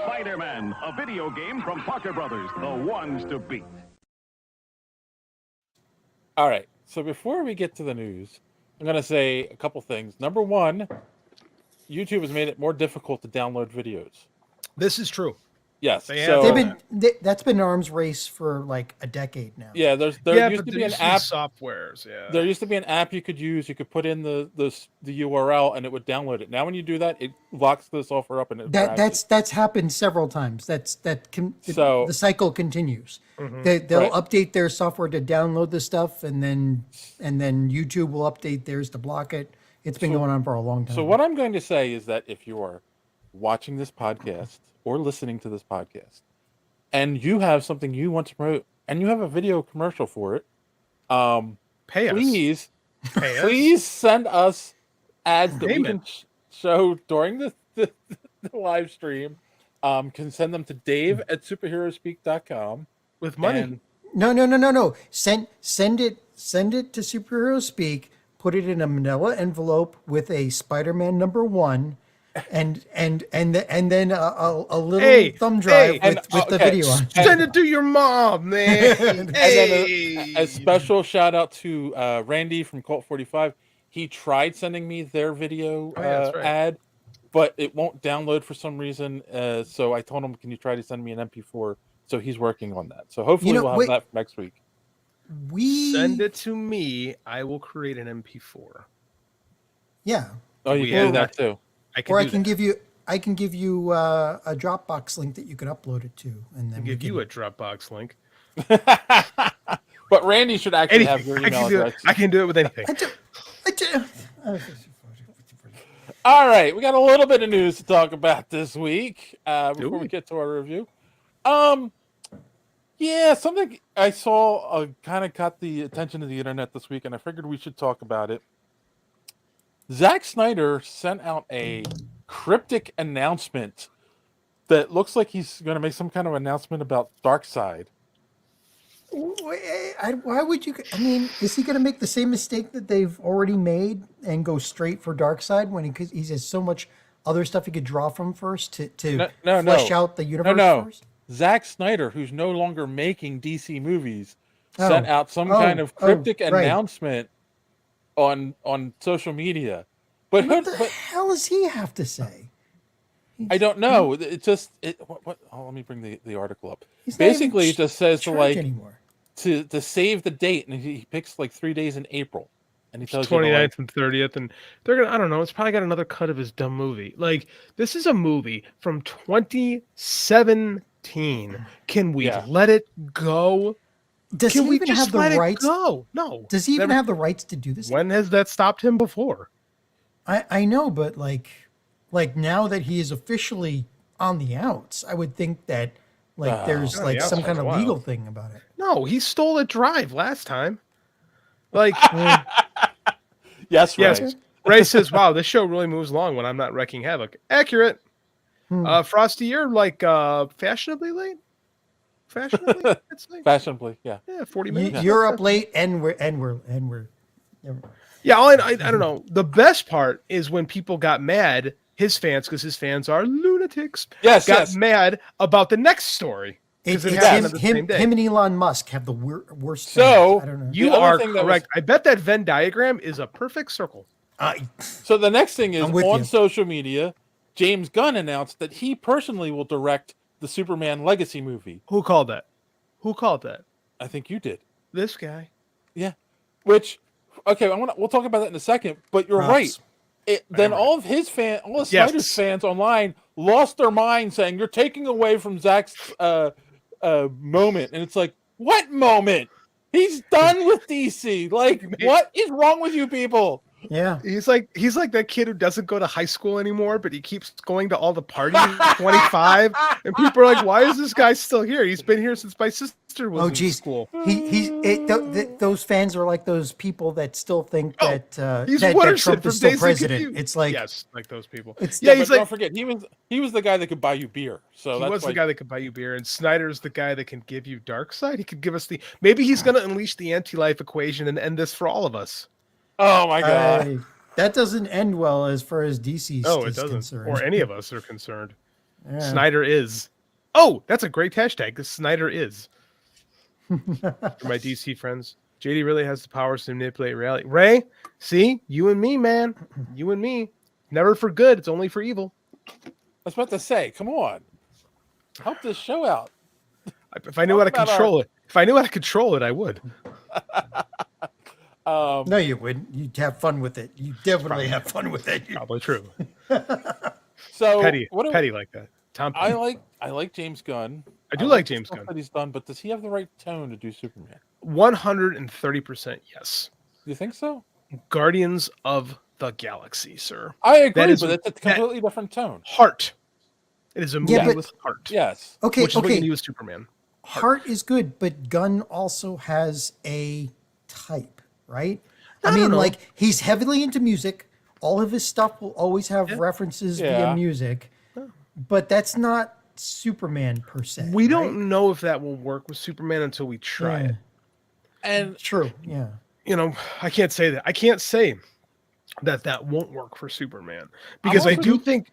Spider-Man, a video game from Parker Brothers, the ones to beat. All right, so before we get to the news, I'm going to say a couple things. Number one, YouTube has made it more difficult to download videos. This is true. Yes. That's been an arms race for like a decade now. Yeah, there used to be an app. Softwares, yeah. There used to be an app you could use. You could put in the URL and it would download it. Now, when you do that, it locks the software up and it. That's happened several times. The cycle continues. Mm-hmm. They'll update their software to download the stuff, and then YouTube will update theirs to block it. It's been going on for a long time. So what I'm going to say is that if you are watching this podcast or listening to this podcast, and you have something you want to promote, and you have a video commercial for it, please send us ads that we can show during the live stream. Can send them to Dave at superheroespeak.com with money. No. Send it to Superhero Speak. Put it in a manila envelope with a Spider-Man #1. And then a little thumb drive with the video on. Send it to your mom, man. And then a special shout out to Randy from Colt 45. He tried sending me their video ad, but it won't download for some reason. So I told him, "Can you try to send me an MP4?" So he's working on that. So hopefully we'll have that for next week. Send it to me. I will create an MP4. Yeah. Oh, you can do that too. I can give you I can give you a Dropbox link that you can upload it to, and then give you a Dropbox link. But Randy should actually have your email address. I can do it with anything. I do. All right, we got a little bit of news to talk about this week before we get to our review. Yeah, something I saw kind of caught the attention of the internet this week, and I figured we should talk about it. Zack Snyder sent out a cryptic announcement that looks like he's going to make some kind of announcement about Darkseid. Why would you? I mean, is he going to make the same mistake that they've already made and go straight for Darkseid when he has so much other stuff he could draw from first to flesh out the universe first? Zack Snyder, who's no longer making DC movies, sent out some kind of cryptic announcement on social media. But what the hell does he have to say? I don't know. It just let me bring the article up. Basically, it just says to save the date, and he picks like 3 days in April, and he tells 29th and 30th, and they're gonna. I don't know. It's probably got another cut of his dumb movie. Like, this is a movie from 2017. Can we let it go? Does he even have the rights? No. Does he even have the rights to do this? When has that stopped him before? I know, but like now that he is officially on the outs, I would think that there's like some kind of legal thing about it. No, he stole a drive last time. Like, yes. Ray says, "Wow, this show really moves along when I'm not wrecking havoc." Accurate. Frosty, you're like fashionably late. Fashionably, yeah. 40 minutes. You're up late, and we're. Yeah, I don't know. The best part is when people got mad, his fans, because his fans are lunatics. Got mad about the next story. It's him and Elon Musk have the worst. So I don't know. You are correct. I bet that Venn diagram is a perfect circle. So the next thing is on social media, James Gunn announced that he personally will direct the Superman Legacy movie. Who called that? I think you did. This guy. Yeah. Which, okay, we'll talk about that in a second. But you're right. Then all of his fans, all of Snyder's fans online lost their mind, saying you're taking away from Zack's moment, and it's like, what moment? He's done with DC. Like, what is wrong with you people? Yeah, he's like that kid who doesn't go to high school anymore, but he keeps going to all the parties at 25, and people are like, "Why is this guy still here? He's been here since my sister was in school." Those fans are like those people that still think that Trump is still president. It's like like those people. He's like, don't forget, he was the guy that could buy you beer. So he was the guy that could buy you beer, and Snyder's the guy that can give you Darkseid. He could give us maybe he's going to unleash the anti-life equation and end this for all of us. Oh my God! That doesn't end well as far as DC is concerned, or any of us are concerned. Yeah. Snyder is. Oh, that's a great hashtag. This Snyder is. For my DC friends, JD really has the powers to manipulate reality. Ray, see, you and me, man, you and me, never for good. It's only for evil. I was about to say, come on, help this show out. If I knew how to control it, I would. No, you wouldn't. You'd have fun with it. You definitely have fun with it. Probably true. So petty like that. Tom. I like James Gunn. I like James Gunn. That he's done, but does he have the right tone to do Superman? 130% yes. You think so? Guardians of the Galaxy, sir. I agree, but it's a completely different tone. Heart. It is a movie with heart. Yes. Okay. Which is what you need with Superman. Heart is good, but Gunn also has a type. Right? I mean, like, he's heavily into music. All of his stuff will always have references via music, but that's not Superman per se. We don't know if that will work with Superman until we try it. And true, yeah. You know, I can't say that. I can't say that won't work for Superman because I do think.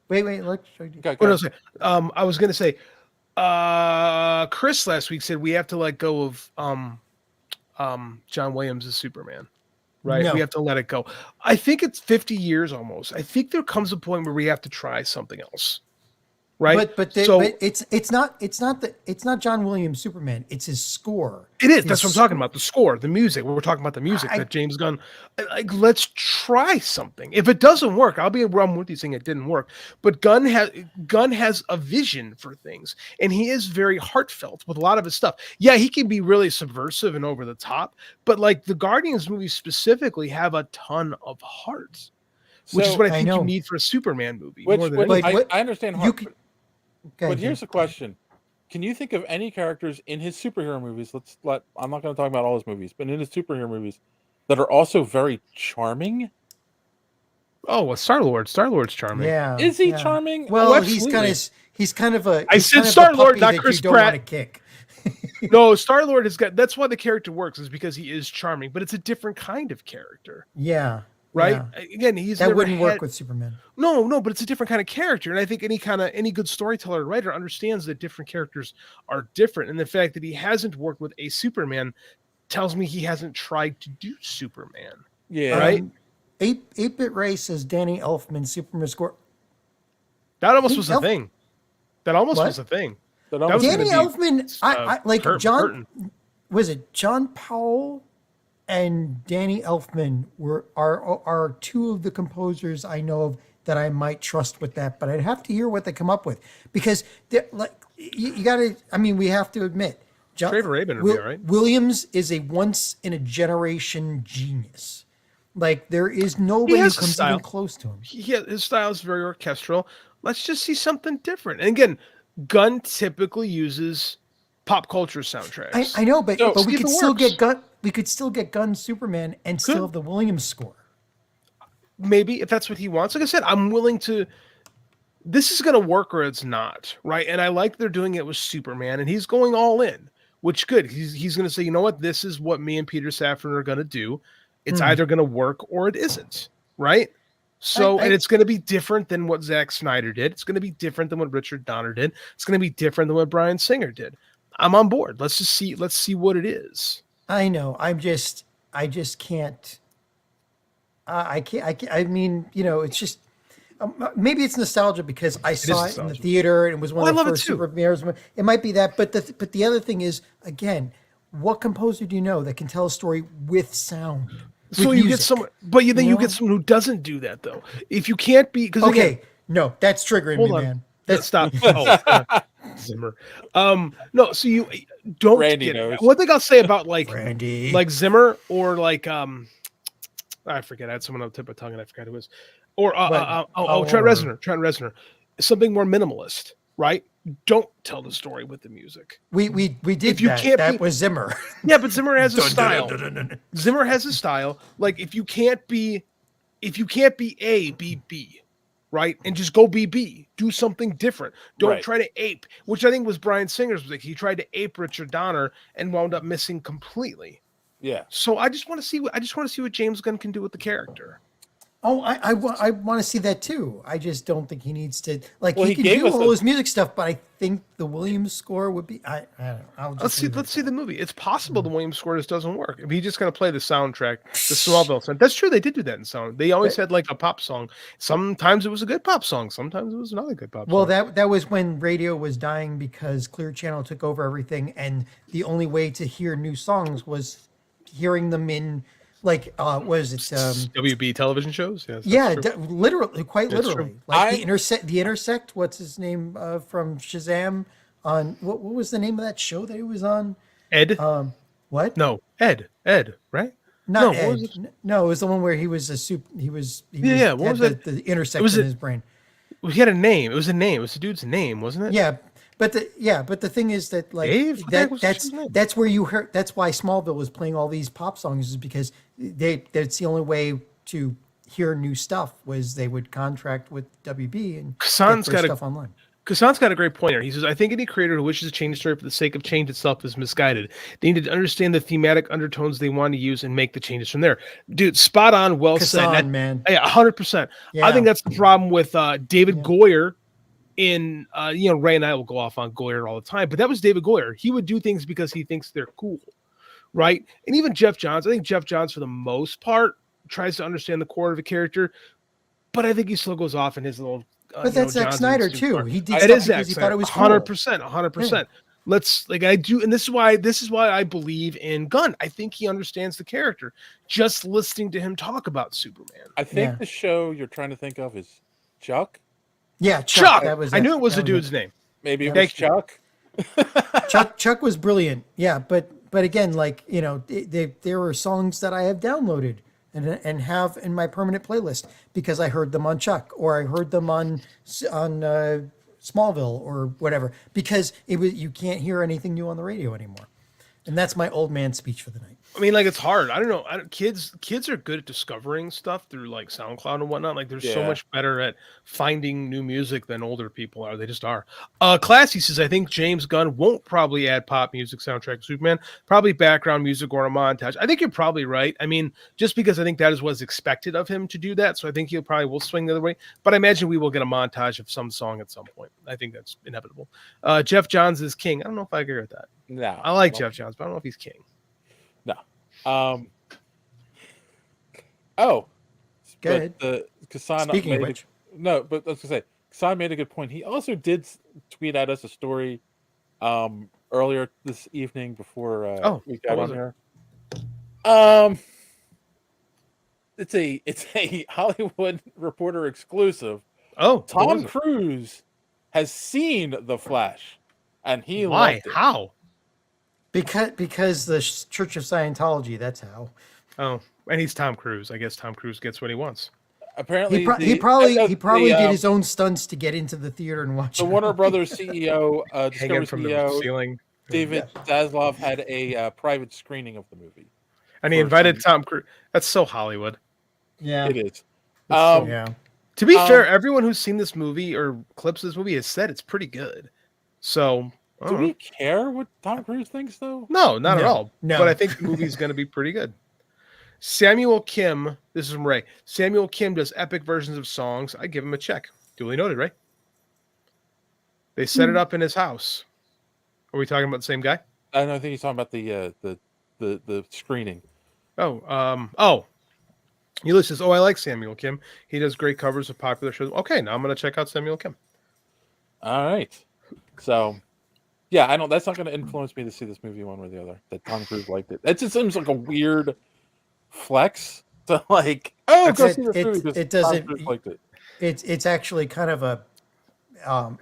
Wait. Let's show you. I was going to say, Chris last week said we have to let go of John Williams as Superman, right? No. We have to let it go. I think it's 50 years almost. I think there comes a point where we have to try something else. right? But it's not John Williams Superman. It's his score. It is. That's what I'm talking about. The score, the music. We're talking about the music that James Gunn. Like, let's try something. If it doesn't work, I'll be a rum with you saying it didn't work. But Gunn has a vision for things, and he is very heartfelt with a lot of his stuff. Yeah, he can be really subversive and over the top, but like the Guardians movies specifically have a ton of heart, which is what I think you need for a Superman movie. I understand heart. But here's the question. Can you think of any characters in his superhero movies? I'm not going to talk about all his movies, but in his superhero movies that are also very charming. Oh, well, Star-Lord. Star-Lord's charming. Yeah. Is he charming? Well, he's kind of a. I said Star-Lord, not Chris Pratt. Kick. No, Star-Lord has got. That's why the character works, is because he is charming, but it's a different kind of character. Yeah. Right. Yeah. Again, that wouldn't work with Superman. No, but it's a different kind of character, and I think any good storyteller or writer understands that different characters are different, and the fact that he hasn't worked with a Superman tells me he hasn't tried to do Superman. Yeah. Right. 8-Bit Ray says Danny Elfman Superman score. That almost was a thing. That almost was a thing. Danny Elfman. I like John. Burton. Was it John Powell? And Danny Elfman are two of the composers I know of that I might trust with that, but I'd have to hear what they come up with, because you got to. I mean, we have to admit, Trevor Rabin would be all right. Williams is a once in a generation genius. Like, there is nobody who comes even close to him. His style is very orchestral. Let's just see something different. And again, Gunn typically uses pop culture soundtracks. I know, but we could still get Gunn. We could still get Gunn Superman and still have the Williams score. Maybe, if that's what he wants. Like I said, I'm willing to. This is going to work or it's not, right? And I like they're doing it with Superman, and he's going all in, which good. He's going to say, you know what, this is what me and Peter Safran are going to do. It's either going to work or it isn't, right? So, and it's going to be different than what Zack Snyder did. It's going to be different than what Richard Donner did. It's going to be different than what Bryan Singer did. I'm on board. Let's see what it is. I know. I just can't. I can't. I mean, you know, it's just maybe it's nostalgia because I saw it in the theater and it was one of the first super premieres. It might be that, but the other thing is, again, what composer do you know that can tell a story with sound? So you get someone, but you get someone who doesn't do that though. If you can't be, because no, that's triggering me, man. Let's stop. Zimmer. No, so you don't Randy get knows. it. One thing I'll say about like Randy, like Zimmer or like I forget. I had someone on the tip of my tongue and I forgot who it was. Or Trent Reznor. Something more minimalist, right? Don't tell the story with the music. We did if you that. Can't that was Zimmer. Yeah, but Zimmer has a style. Zimmer has a style. Like if you can't be A, be B. Right, and just go BB. Do something different. Don't try to ape, which I think was Bryan Singer's music. He tried to ape Richard Donner and wound up missing completely. Yeah. So I just want to see what James Gunn can do with the character. Oh, I want to see that too. I just don't think he needs to. Like, he can do all his music stuff, but I think the Williams score would be. I don't know. Let's see the movie. It's possible the Williams score just doesn't work. If he's just going to play the soundtrack, the Smallville sound. That's true. They did do that in sound. They always had like a pop song. Sometimes it was a good pop song. Sometimes it was not a good pop song. Well, that was when radio was dying because Clear Channel took over everything, and the only way to hear new songs was hearing them in. Like, was it WB television shows? Literally, quite That's literally. true. Like the Intersect. What's his name from Shazam? On what was the name of that show that he was on? Ed. What? No, Ed. Right? Not Ed. No, it was the one where he was a soup. What was that? The Intersect in his brain. He had a name. It was a name. It was the dude's name, wasn't it? Yeah. But the thing is that like Dave? that's where you heard. That's why Smallville was playing all these pop songs, is because that's the only way to hear new stuff was they would contract with WB and Kassan's get their stuff online. Kassan's got a great point here. He says, I think any creator who wishes to change the story for the sake of change itself is misguided. They need to understand the thematic undertones they want to use and make the changes from there. Dude, spot on, well said. Man. Yeah, 100%. Yeah. I think that's the problem with David Goyer in, Ray and I will go off on Goyer all the time, but that was David Goyer. He would do things because he thinks they're cool, right? And even Jeff Johns, I think Jeff Johns, for the most part, tries to understand the core of a character, but I think he still goes off in his little But that's Zack Snyder too. He did it is stuff because Zack he Snyder. thought it was 100%. Let's I do, and this is why I believe in Gunn. I think he understands the character. Just listening to him talk about Superman. I think the show you're trying to think of is Chuck. Yeah, Chuck. That was I knew it was a dude's name. Maybe it was Chuck. Chuck was brilliant. Yeah, but again, like, you know, there were songs that I have downloaded and have in my permanent playlist because I heard them on Chuck or I heard them on Smallville or whatever, because you can't hear anything new on the radio anymore. And that's my old man speech for the night. I mean, like, it's hard. I don't know. Kids are good at discovering stuff through like SoundCloud and whatnot. Like, they're so much better at finding new music than older people are. They just are. Classy says, I think James Gunn won't probably add pop music soundtrack to Superman, probably background music or a montage. I think you're probably right. I mean, just because I think that is what's expected of him to do that. So I think he'll probably will swing the other way. But I imagine we will get a montage of some song at some point. I think that's inevitable. Jeff Johns is king. I don't know if I agree with that. No. I like Jeff Johns, but I don't know if he's king. No. Go ahead. Speaking of which. No, but I was going to say, Kassan made a good point. He also did tweet at us a story earlier this evening before we got on here. It's a Hollywood Reporter exclusive. Tom Cruise has seen The Flash, and he loved it. How? Because the Church of Scientology, that's how. Oh, and he's Tom Cruise. I guess Tom Cruise gets what he wants. Apparently, he probably did his own stunts to get into the theater and watch. The Warner Brothers CEO, hanging from the ceiling. David Zaslav had a private screening of the movie, and he invited Tom Cruise. That's so Hollywood. Yeah, it is. To be fair, everyone who's seen this movie or clips of this movie has said it's pretty good. So. Do we care what Tom Cruise thinks, though? No, not at all. No. But I think the movie's going to be pretty good. Samuel Kim, this is from Ray. Samuel Kim does epic versions of songs. I give him a check. Duly noted, Ray. They set it up in his house. Are we talking about the same guy? I think he's talking about the screening. Ulysses. I like Samuel Kim. He does great covers of popular shows. Okay, now I'm going to check out Samuel Kim. All right. So. Yeah, I know that's not going to influence me to see this movie one way or the other. That Tom Cruise liked it. It just seems like a weird flex to go see this movie. It doesn't. Liked it. It's actually kind of a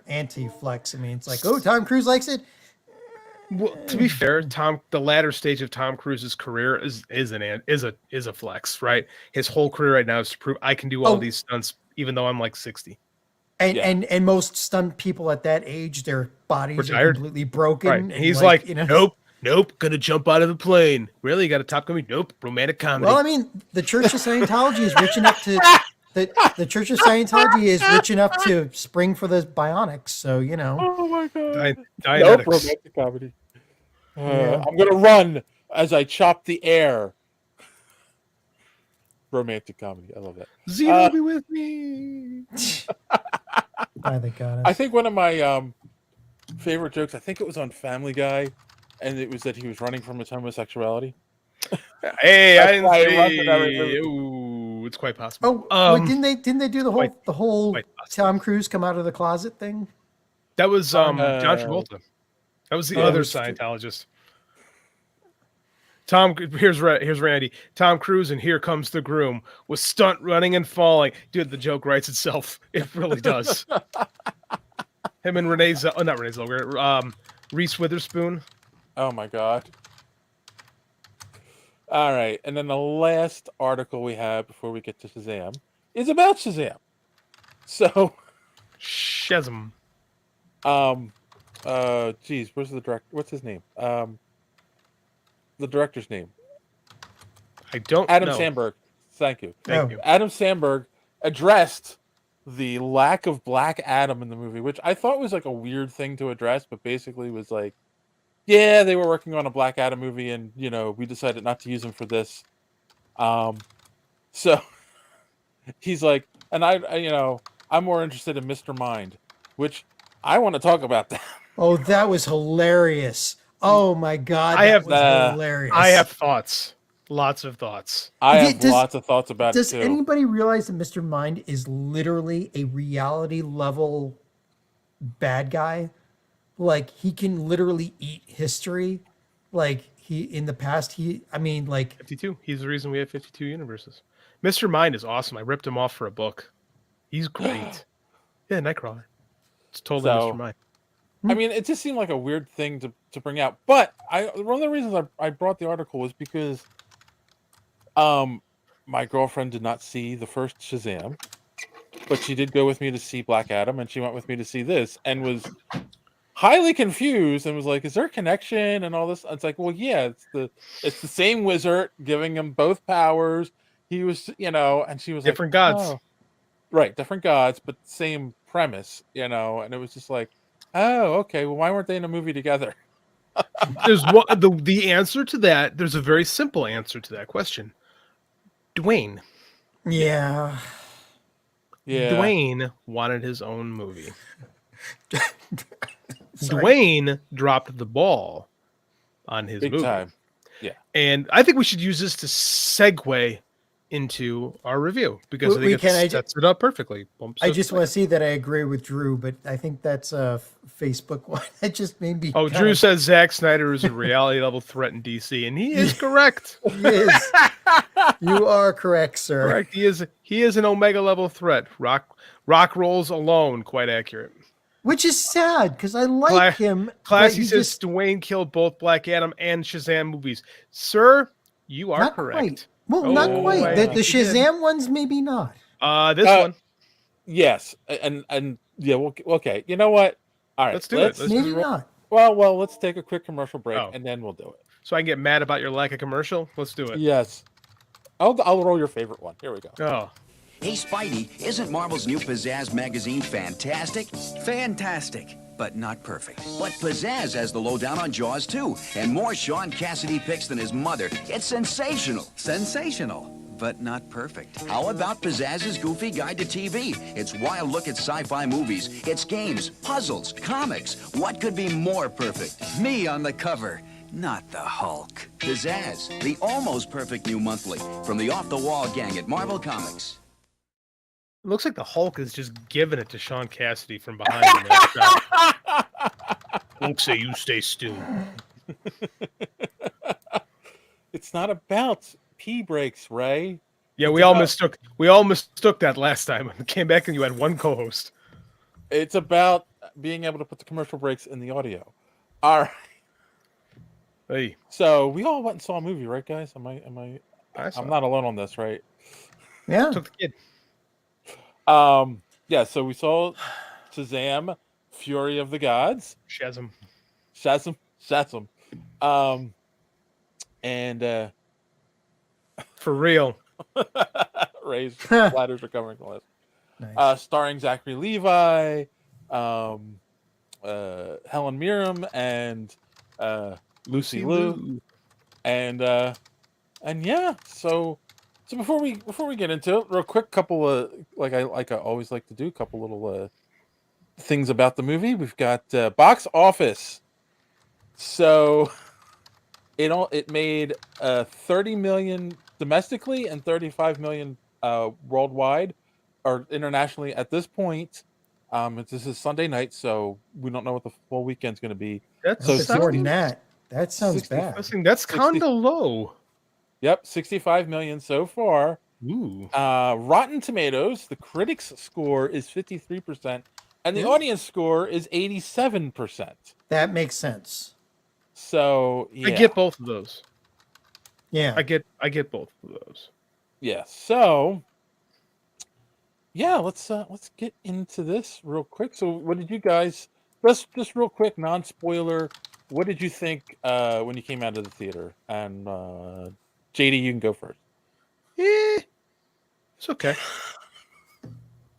anti-flex. I mean, it's like, Tom Cruise likes it. Well, to be fair, the latter stage of Tom Cruise's career is a flex, right? His whole career right now is to prove I can do all these stunts, even though I'm like 60. And most stunt people at that age, their bodies are completely broken. Right. And he's like, nope, gonna jump out of the plane. Really? You got a Top Gun? Nope, romantic comedy. Well, I mean, the Church of Scientology is rich enough to the Church of Scientology is rich enough to spring for the bionics. So you know. Oh my god! Nope, romantic comedy. I'm gonna run as I chop the air. Romantic comedy. I love that. Zeno be with me. By the goddess. I think one of my favorite jokes, I think it was on Family Guy, and it was that he was running from his homosexuality. Hey, I didn't see. Ooh, it's quite possible. Wait, didn't they do the whole Tom Cruise come out of the closet thing? That was John Travolta. That was the other Scientologist. Here's Randy. Tom Cruise and Here Comes the Groom was stunt running and falling. Dude, the joke writes itself. It really does. Him and Reese Witherspoon. Oh my god. All right, and then the last article we have before we get to Shazam is about Shazam. So, Shazam. Where's the director? What's his name? The director's name. I don't Adam know. Sandberg. Thank you. Thank you. Adam Sandberg addressed the lack of Black Adam in the movie, which I thought was like a weird thing to address, but basically was like, yeah, they were working on a Black Adam movie, and we decided not to use him for this. So he's like, and I'm more interested in Mr. Mind, which I want to talk about that. Oh, that was hilarious. Oh my god, that was hilarious. I have thoughts. Lots of thoughts. I have lots of thoughts about it Does too. anybody realize that Mr. Mind is literally a reality level bad guy? Like he can literally eat history. Like in the past, 52. He's the reason we have 52 universes. Mr. Mind is awesome. I ripped him off for a book. He's great. Yeah, Nightcrawler. It's totally Mr. Mind. I mean, it just seemed like a weird thing to bring out. But one of the reasons I brought the article was because my girlfriend did not see the first Shazam, but she did go with me to see Black Adam, and she went with me to see this, and was highly confused and was like, "Is there a connection?" and all this. It's like, well, yeah, it's the same wizard giving him both powers. He was, and she was different like, gods, oh. Right? Different gods, but same premise, and it was just like, oh, okay. Well, why weren't they in a movie together? There's the answer to that. There's a very simple answer to that question. Dwayne. Yeah. Dwayne wanted his own movie. Dwayne dropped the ball on his Big movie. time. Yeah. And I think we should use this to segue into our review because I think it sets it up perfectly. I just want to see that I agree with Drew, but I think that's a Facebook one. That just made me. Drew says Zack Snyder is a reality level threat in DC, and he is correct. He is. You are correct, sir. Correct. He is an Omega level threat. Rock rolls alone, quite accurate. Which is sad because I like him. Classy says Dwayne killed both Black Adam and Shazam movies. Sir, you are not correct. Quite. Well, not quite. The Shazam ones, maybe not. This one. Yes. And yeah, okay. You know what? All right. Let's do it. Maybe not. Well, let's take a quick commercial break and then we'll do it. So I can get mad about your lack of commercial? Let's do it. Yes. I'll roll your favorite one. Here we go. Oh. Hey, Spidey, isn't Marvel's new Pizzazz magazine fantastic? Fantastic, but not perfect. But Pizzazz has the lowdown on Jaws, too, and more Sean Cassidy picks than his mother. It's sensational. Sensational, but not perfect. How about Pizzazz's Goofy Guide to TV? It's wild look at sci-fi movies. It's games, puzzles, comics. What could be more perfect? Me on the cover. Not the Hulk. Pizzazz, the almost perfect new monthly from the off-the-wall gang at Marvel Comics. It looks like the Hulk is just giving it to Sean Cassidy from behind him. Hulk say you stay still. It's not about pee breaks, Ray. Yeah, we all mistook that last time. We came back and you had one co-host. It's about being able to put the commercial breaks in the audio. All right. Hey. So we all went and saw a movie, right, guys? I'm not alone on this, right? Yeah. Took the kid. Yeah, so we saw Shazam, Fury of the Gods. Shazam. And for real. Ray's ladders are covering the list. Nice. Starring Zachary Levi, Helen Mirren, and Lucy Liu. And yeah, so before we get into it, real quick, couple of like I always like to do, a couple little things about the movie. We've got box office. So it made 30 million domestically and 35 million worldwide or internationally at this point. This is Sunday night, so we don't know what the full weekend's going to be. That's so more than that. That sounds bad. That's kind of low. Yep, 65 million so far. Ooh. Rotten Tomatoes, the critics' score is 53%, and the audience score is 87%. That makes sense. So yeah. I get both of those. Yeah, I get both of those. Yeah. So yeah, let's get into this real quick. So, what did you guys? Just real quick, non-spoiler. What did you think when you came out of the theater? And JD, you can go first. It's okay.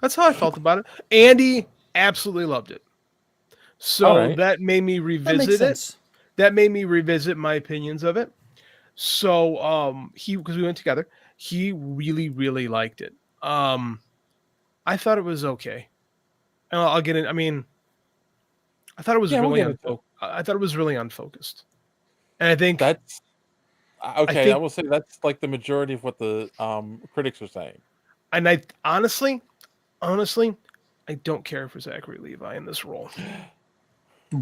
That's how I felt about it. Andy absolutely loved it. So that made me revisit it. That made me revisit my opinions of it. So because we went together, he really, really liked it. I thought it was okay. And I'll get in. I mean, I thought it was I thought it was really unfocused. And I think Okay, I will say that's like the majority of what the critics are saying. And I honestly, I don't care for Zachary Levi in this role.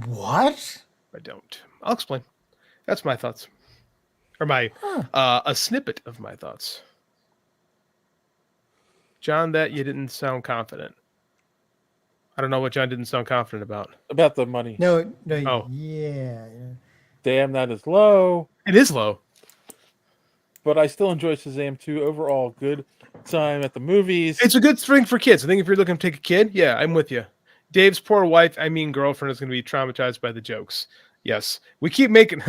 What? I don't. I'll explain. That's my thoughts, or my a snippet of my thoughts. John, that you didn't sound confident. I don't know what John didn't sound confident about. About the money. No. Oh. Yeah. Damn, that is low. It is low. But I still enjoy Shazam 2. Overall, good time at the movies. It's a good thing for kids. I think if you're looking to take a kid, yeah, I'm with you. Dave's poor wife, girlfriend, is going to be traumatized by the jokes. Yes, we keep making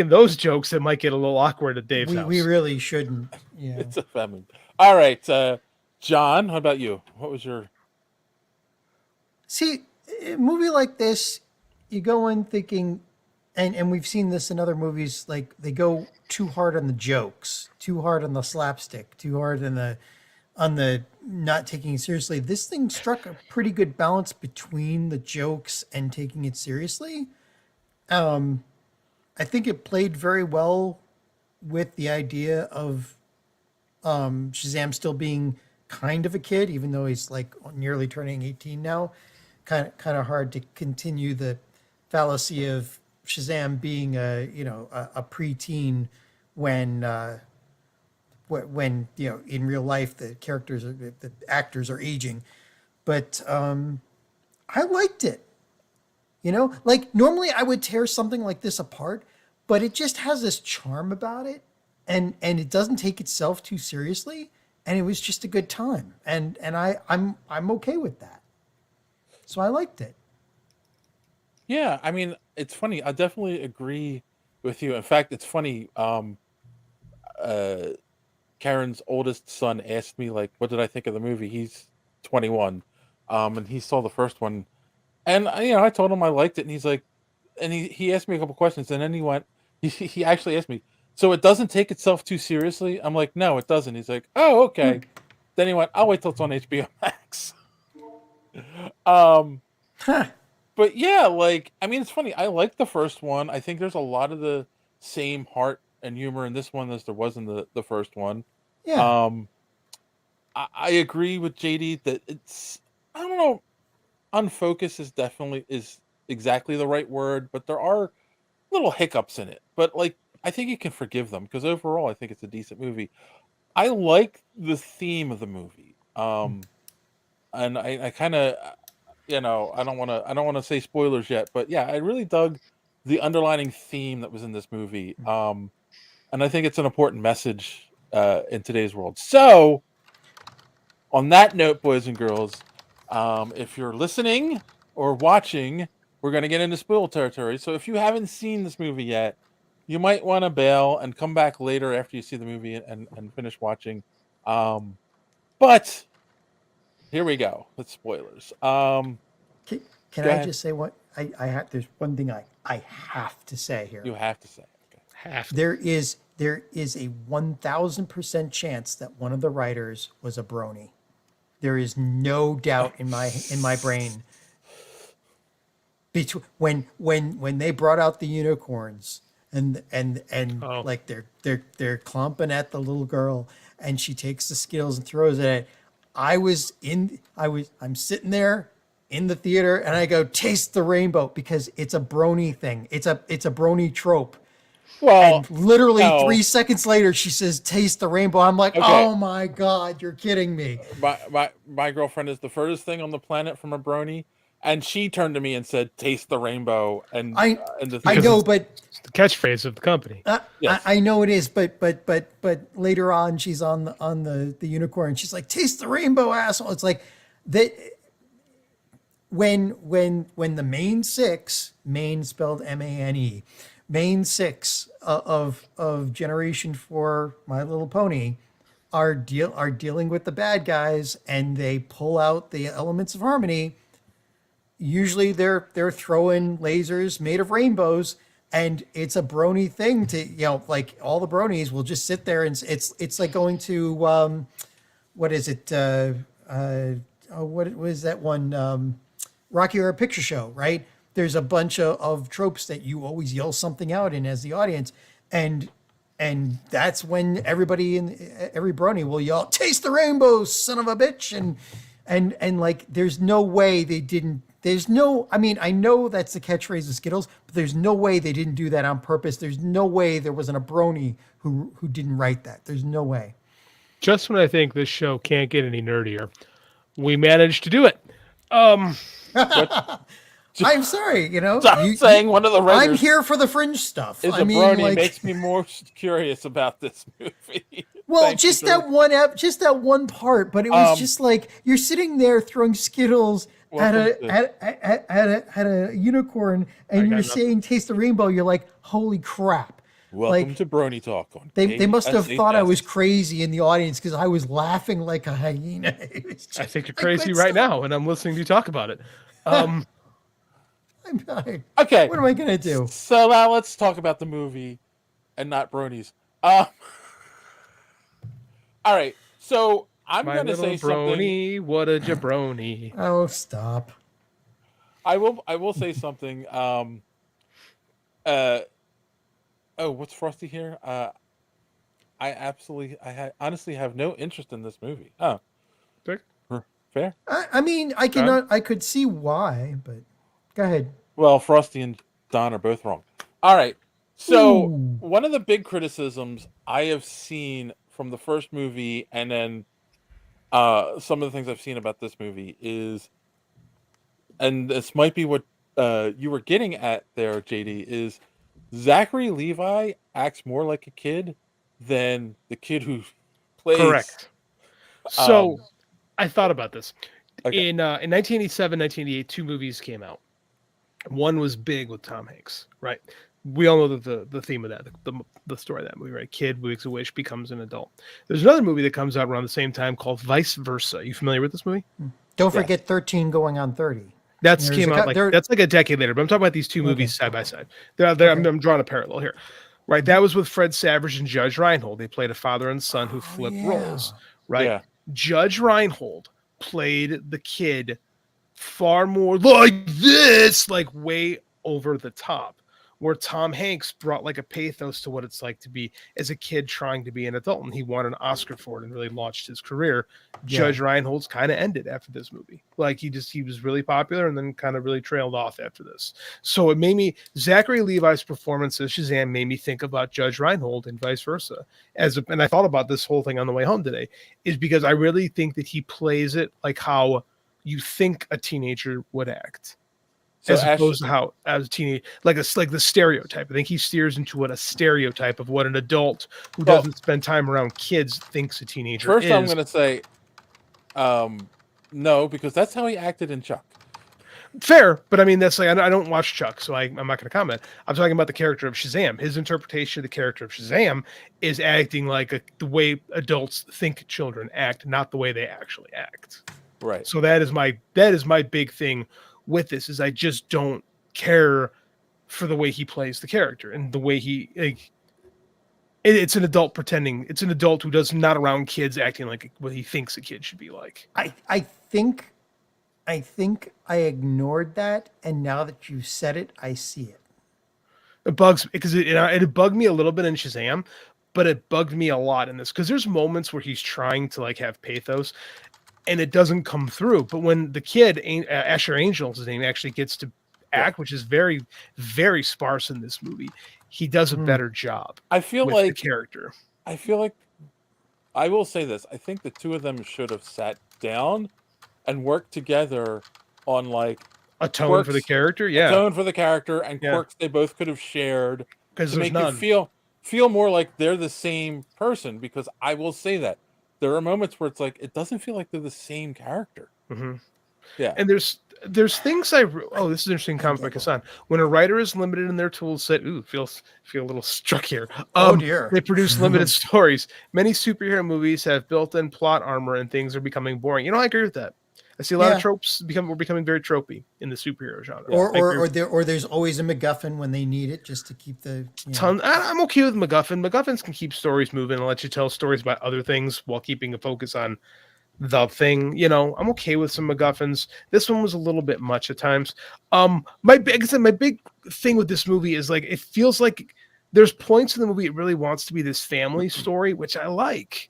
those jokes that might get a little awkward at Dave's house. We really shouldn't. Yeah. It's a family. All right, John, how about you? What was your... See, a movie like this, you go in thinking, and we've seen this in other movies, like they go too hard on the jokes, too hard on the slapstick, too hard on the not taking it seriously. This thing struck a pretty good balance between the jokes and taking it seriously. I think it played very well with the idea of Shazam still being kind of a kid, even though he's like nearly turning 18 now. Kind of hard to continue the fallacy of Shazam being a preteen when in real life the actors are aging. But I liked it. Like normally I would tear something like this apart, but it just has this charm about it, and it doesn't take itself too seriously, and it was just a good time, and I'm okay with that. So I liked it. Yeah, I mean, it's funny. I definitely agree with you. In fact, it's funny. Karen's oldest son asked me, like, what did I think of the movie? He's 21, and he saw the first one, and I told him I liked it, and he's like, and he asked me a couple questions, and then he actually asked me, so it doesn't take itself too seriously? I'm like, no, it doesn't. He's like, oh, okay. Then he went, I'll wait till it's on HBO Max. But yeah, like, I mean, it's funny. I like the first one. I think there's a lot of the same heart and humor in this one as there was in the first one. Yeah. I agree with JD that it's, I don't know, unfocused is exactly the right word, but there are little hiccups in it. But like, I think you can forgive them because overall, I think it's a decent movie. I like the theme of the movie. And I kind of, I don't want to say spoilers yet, but yeah, I really dug the underlining theme that was in this movie. And I think it's an important message in today's world. So, on that note, boys and girls, if you're listening or watching, we're going to get into spoiler territory. So if you haven't seen this movie yet, you might want to bail and come back later after you see the movie and finish watching. But here we go with spoilers. Can I just say what I have? There's one thing I have to say here. You have to say. Okay. There is a 1,000% chance that one of the writers was a brony. There is no doubt in my brain. When they brought out the unicorns and like they're clomping at the little girl and she takes the Skittles and throws it. I'm sitting there in the theater and I go, taste the rainbow, because it's a brony thing. It's a brony trope. Well, and literally 3 seconds later, she says, taste the rainbow. I'm like, okay. Oh my God, you're kidding me. My girlfriend is the furthest thing on the planet from a brony. And she turned to me and said, taste the rainbow. And I know, but it's the catchphrase of the company. Yes. I know it is, but later on, she's on the unicorn and she's like, taste the rainbow, asshole. It's like that. When the main six, main spelled MANE, main six of Generation 4 My Little Pony are dealing with the bad guys and they pull out the elements of harmony. Usually they're throwing lasers made of rainbows, and it's a brony thing to, like all the bronies will just sit there and it's like going to what is it? What was that one? Rocky Horror Picture Show, right? There's a bunch of tropes that you always yell something out in as the audience, and And that's when everybody in every brony will yell, "Taste the rainbow, son of a bitch!" And like, there's no way they didn't. There's no. I mean, I know that's the catchphrase of Skittles, but there's no way they didn't do that on purpose. There's no way there wasn't a brony who didn't write that. There's no way. Just when I think this show can't get any nerdier, we managed to do it. I'm sorry, saying one of the writers. I'm here for the fringe stuff. Is a brony makes me more curious about this movie. Well, just that one part, but it was just like you're sitting there throwing Skittles at a unicorn, and you're saying "Taste the rainbow." You're like, "Holy crap!" Welcome to Brony Talk. They must have thought I was crazy in the audience because I was laughing like a hyena. I think you're crazy right now, and I'm listening to you talk about it. Okay. What am I gonna do? So now let's talk about the movie, and not bronies. All right. So I'm going to say brony, something. What a jabroni! Oh, stop! I will say something. What's Frosty here? I honestly have no interest in this movie. Oh, fair. I mean, I could see why, but go ahead. Well, Frosty and Don are both wrong. All right. So one of the big criticisms I have seen from the first movie, and then some of the things I've seen about this movie is, and this might be what you were getting at there, JD, is Zachary Levi acts more like a kid than the kid who plays. Correct. So I thought about this. Okay. In 1987, 1988, two movies came out. One was Big with Tom Hanks, right? We all know the theme of that, the story of that movie, right? Kid makes a wish, becomes an adult. There's another movie that comes out around the same time called Vice Versa. You familiar with this movie? Don't forget 13 going on 30. That's came out that's like a decade later, but I'm talking about these two movies side by side. I'm drawing a parallel here, right? That was with Fred Savage and Judge Reinhold. They played a father and son who flipped roles, right? Yeah. Judge Reinhold played the kid far more like this, like way over the top, where Tom Hanks brought like a pathos to what it's like to be as a kid trying to be an adult, and he won an Oscar for it and really launched his career. Judge Reinhold's kind of ended after this movie. Like he was really popular and then kind of really trailed off after this. So it made me, Zachary Levi's performance as Shazam made me think about Judge Reinhold and vice versa. And I thought about this whole thing on the way home today, is because I really think that he plays it like how you think a teenager would act. So as opposed to how, as a teenager, like the stereotype. I think he steers into a stereotype of what an adult who doesn't spend time around kids thinks a teenager is. First, I'm going to say no, because that's how he acted in Chuck. Fair, but I mean, that's like, I don't watch Chuck, so I'm not going to comment. I'm talking about the character of Shazam. His interpretation of the character of Shazam is acting like the way adults think children act, not the way they actually act. Right. So that is my big thing with this, is I just don't care for the way he plays the character and the way he it's an adult pretending. It's an adult who does not around kids acting like what he thinks a kid should be like. I think I ignored that, and now that you said it, I see it. It bugs because it bugged me a little bit in Shazam, but it bugged me a lot in this because there's moments where he's trying to like have pathos, and it doesn't come through. But when the kid, Asher Angel's his name, actually gets to act, which is very, very sparse in this movie, he does a better job. I feel with like the character. I feel like I will say this. I think the two of them should have sat down and worked together on like a tone for the character. Yeah, a tone for the character and quirks they both could have shared because to make you feel more like they're the same person. Because I will say that there are moments where it's like it doesn't feel like they're the same character. Mm-hmm. Yeah, and there's things this is an interesting comment by Kassan. When a writer is limited in their tool set, feel a little struck here. Oh dear. They produce limited stories. Many superhero movies have built-in plot armor, and things are becoming boring. I agree with that. I see a lot of tropes we're becoming very tropey in the superhero genre. Or there's always a MacGuffin when they need it just to keep the I'm okay with MacGuffin. MacGuffins can keep stories moving and let you tell stories about other things while keeping a focus on the thing. I'm okay with some MacGuffins. This one was a little bit much at times. My big thing with this movie is like it feels like there's points in the movie it really wants to be this family story, which I like.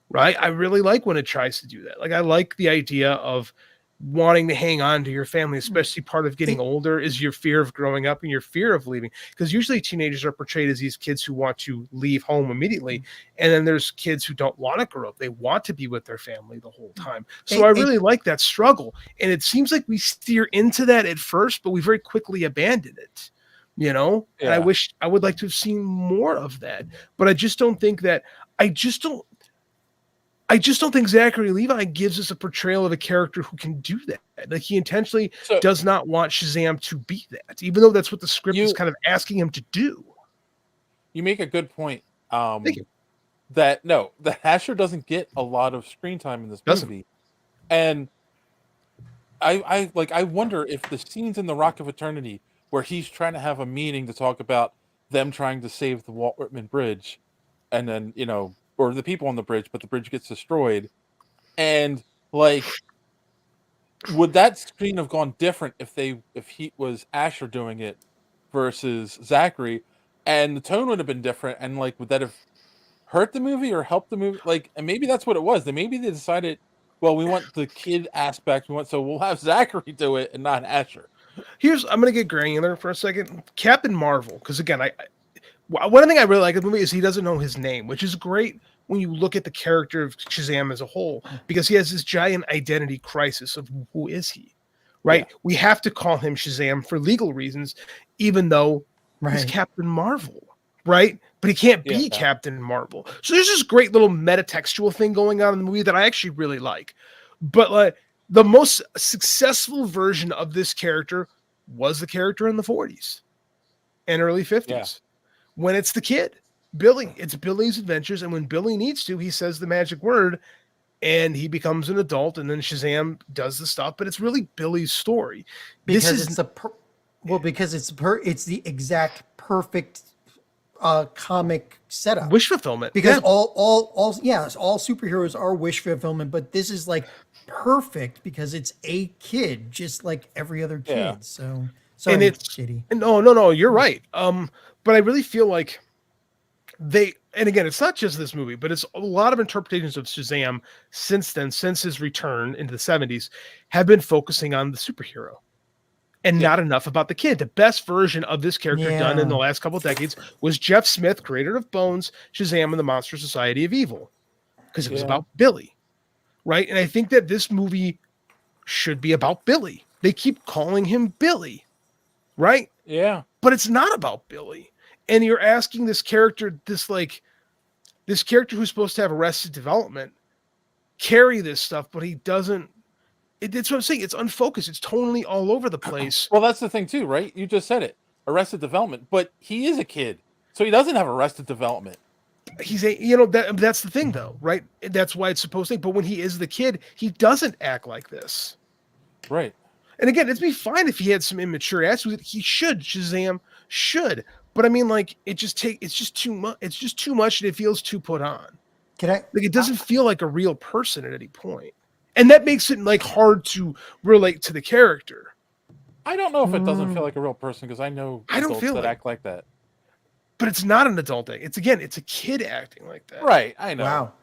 Right? I really like when it tries to do that. Like I like the idea of wanting to hang on to your family, especially part of getting older is your fear of growing up and your fear of leaving. Because usually teenagers are portrayed as these kids who want to leave home immediately. And then there's kids who don't want to grow up. They want to be with their family the whole time. So I really like that struggle. And it seems like we steer into that at first, but we very quickly abandon it. You know? And I would like to have seen more of that. But I just don't think that I just don't think Zachary Levi gives us a portrayal of a character who can do that. Like he intentionally does not want Shazam to be that, even though that's what the script is kind of asking him to do. You make a good point. Thank you. That Asher doesn't get a lot of screen time in this movie, and I wonder if the scenes in the Rock of Eternity where he's trying to have a meeting to talk about them trying to save the Walt Whitman Bridge, and then or the people on the bridge, but the bridge gets destroyed. And like, would that screen have gone different if he was Asher doing it versus Zachary? And the tone would have been different. And like, would that have hurt the movie or helped the movie? Like, and maybe that's what it was. Maybe they decided, well, we want the kid aspect. So we'll have Zachary do it and not Asher. I'm going to get granular for a second. Captain Marvel. Cause again, one thing I really like in the movie is he doesn't know his name, which is great when you look at the character of Shazam as a whole, because he has this giant identity crisis of who is he, right? Yeah. We have to call him Shazam for legal reasons, even though he's Captain Marvel, right? But he can't be Captain Marvel. So there's this great little metatextual thing going on in the movie that I actually really like. But like the most successful version of this character was the character in the 40s and early 50s. Yeah. When it's the kid, Billy, it's Billy's adventures. And when Billy needs to, he says the magic word and he becomes an adult and then Shazam does the stuff, but it's really Billy's story. Because it's the exact perfect comic setup. Wish fulfillment. Because all superheroes are wish fulfillment, but this is like perfect because it's a kid, just like every other kid. Yeah. So and it's shitty. No, you're right. But I really feel like and again, it's not just this movie, but it's a lot of interpretations of Shazam since then, since his return into the 70s, have been focusing on the superhero and not enough about the kid. The best version of this character done in the last couple of decades was Jeff Smith, creator of Bones, Shazam, and the Monster Society of Evil, because it was about Billy, right? And I think that this movie should be about Billy. They keep calling him Billy, right? Yeah. But it's not about Billy. And you're asking this character, this character who's supposed to have Arrested Development, carry this stuff, but he doesn't. It's what I'm saying. It's unfocused. It's totally all over the place. Well, that's the thing too, right? You just said it. Arrested Development, but he is a kid, so he doesn't have Arrested Development. He's that's the thing though, right? That's why it's supposed to. But when he is the kid, he doesn't act like this, right? And again, it'd be fine if he had some immature attitude. He should. Shazam should. But I mean, like, it's just too much. It's just too much, and it feels too put on. It doesn't feel like a real person at any point, and that makes it like hard to relate to the character. I don't know if it doesn't feel like a real person because I know adults that act like that. But it's not an adult thing. It's a kid acting like that. Right. I know. Wow.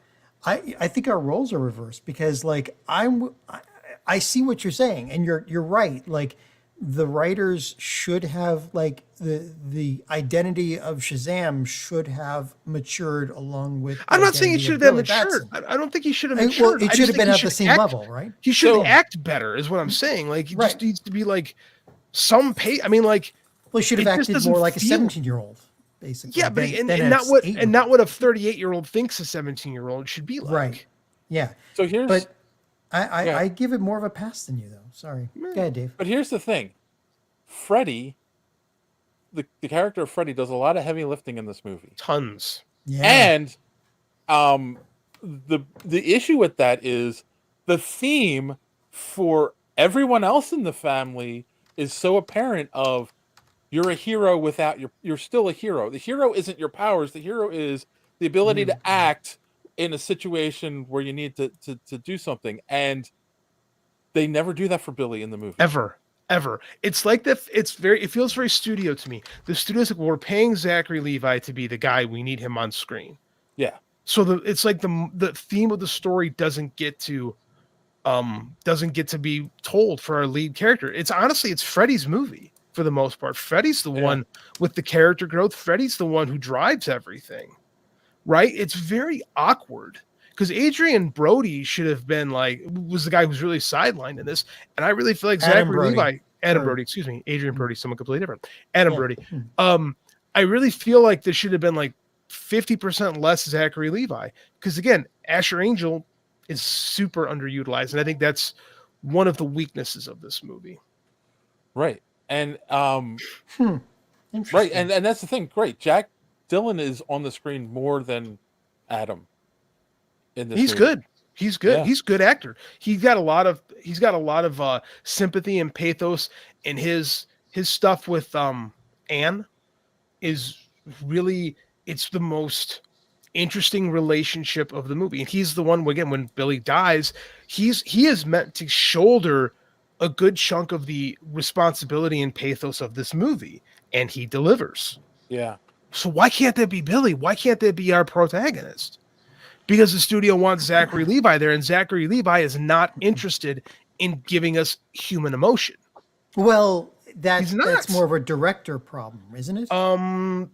I think our roles are reversed because like I see what you're saying, and you're right. Like, the writers should have, like, the identity of Shazam should have matured along with. I'm not saying he should have been matured. I don't think he should have matured. Well, it should have been at the same level, right? He should act better, is what I'm saying. Like, he just needs to be like some pay. I mean, like, well, he should have acted more like a 17-year-old, basically. Yeah, but not what a 38-year-old thinks a 17-year-old should be like. Right. Yeah. So here's. But I give it more of a pass than you, though. Sorry. Go ahead, Dave. But here's the thing. Freddy, the character of Freddy, does a lot of heavy lifting in this movie. Tons. Yeah. And the issue with that is the theme for everyone else in the family is so apparent of you're a hero without you're still a hero. The hero isn't your powers. The hero is the ability to act in a situation where you need to do something. And they never do that for Billy in the movie. Ever. ever. It's like that. It feels very studio to me. The studio's like, well, we're paying Zachary Levi to be the guy. We need him on screen. Yeah. So it's like the theme of the story doesn't get to be told for our lead character. It's Freddy's movie for the most part. Freddy's the one with the character growth. Freddy's the one who drives everything, right? It's very awkward because Adrian Brody should have been was the guy who's really sidelined in this. And I really feel like Zachary Levi, Adrian Brody, someone completely different. Brody. I really feel like this should have been 50% less Zachary Levi. Because again, Asher Angel is super underutilized. And I think that's one of the weaknesses of this movie. Right. And right, and that's the thing. Great. Jack Dylan is on the screen more than Adam in this movie. Good. He's good. Yeah. He's a good actor. He's got a lot of sympathy and pathos, and his stuff with Anne is really, it's the most interesting relationship of the movie. And he's the one, again, when Billy dies, he is meant to shoulder a good chunk of the responsibility and pathos of this movie, and he delivers. Yeah. So why can't that be Billy? Why can't that be our protagonist? Because the studio wants Zachary Levi there, and Zachary Levi is not interested in giving us human emotion. Well, that's more of a director problem, isn't it?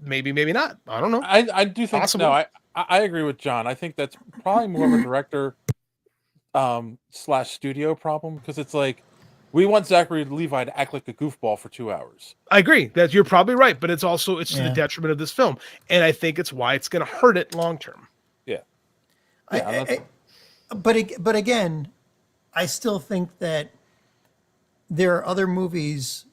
Maybe not. I don't know. I do think Possible. no. I agree with John. I think that's probably more of a director / studio problem, because it's like we want Zachary Levi to act like a goofball for 2 hours. I agree that you're probably right, but it's to the detriment of this film, and I think it's why it's going to hurt it long term. Yeah. But again, I still think that there are other movies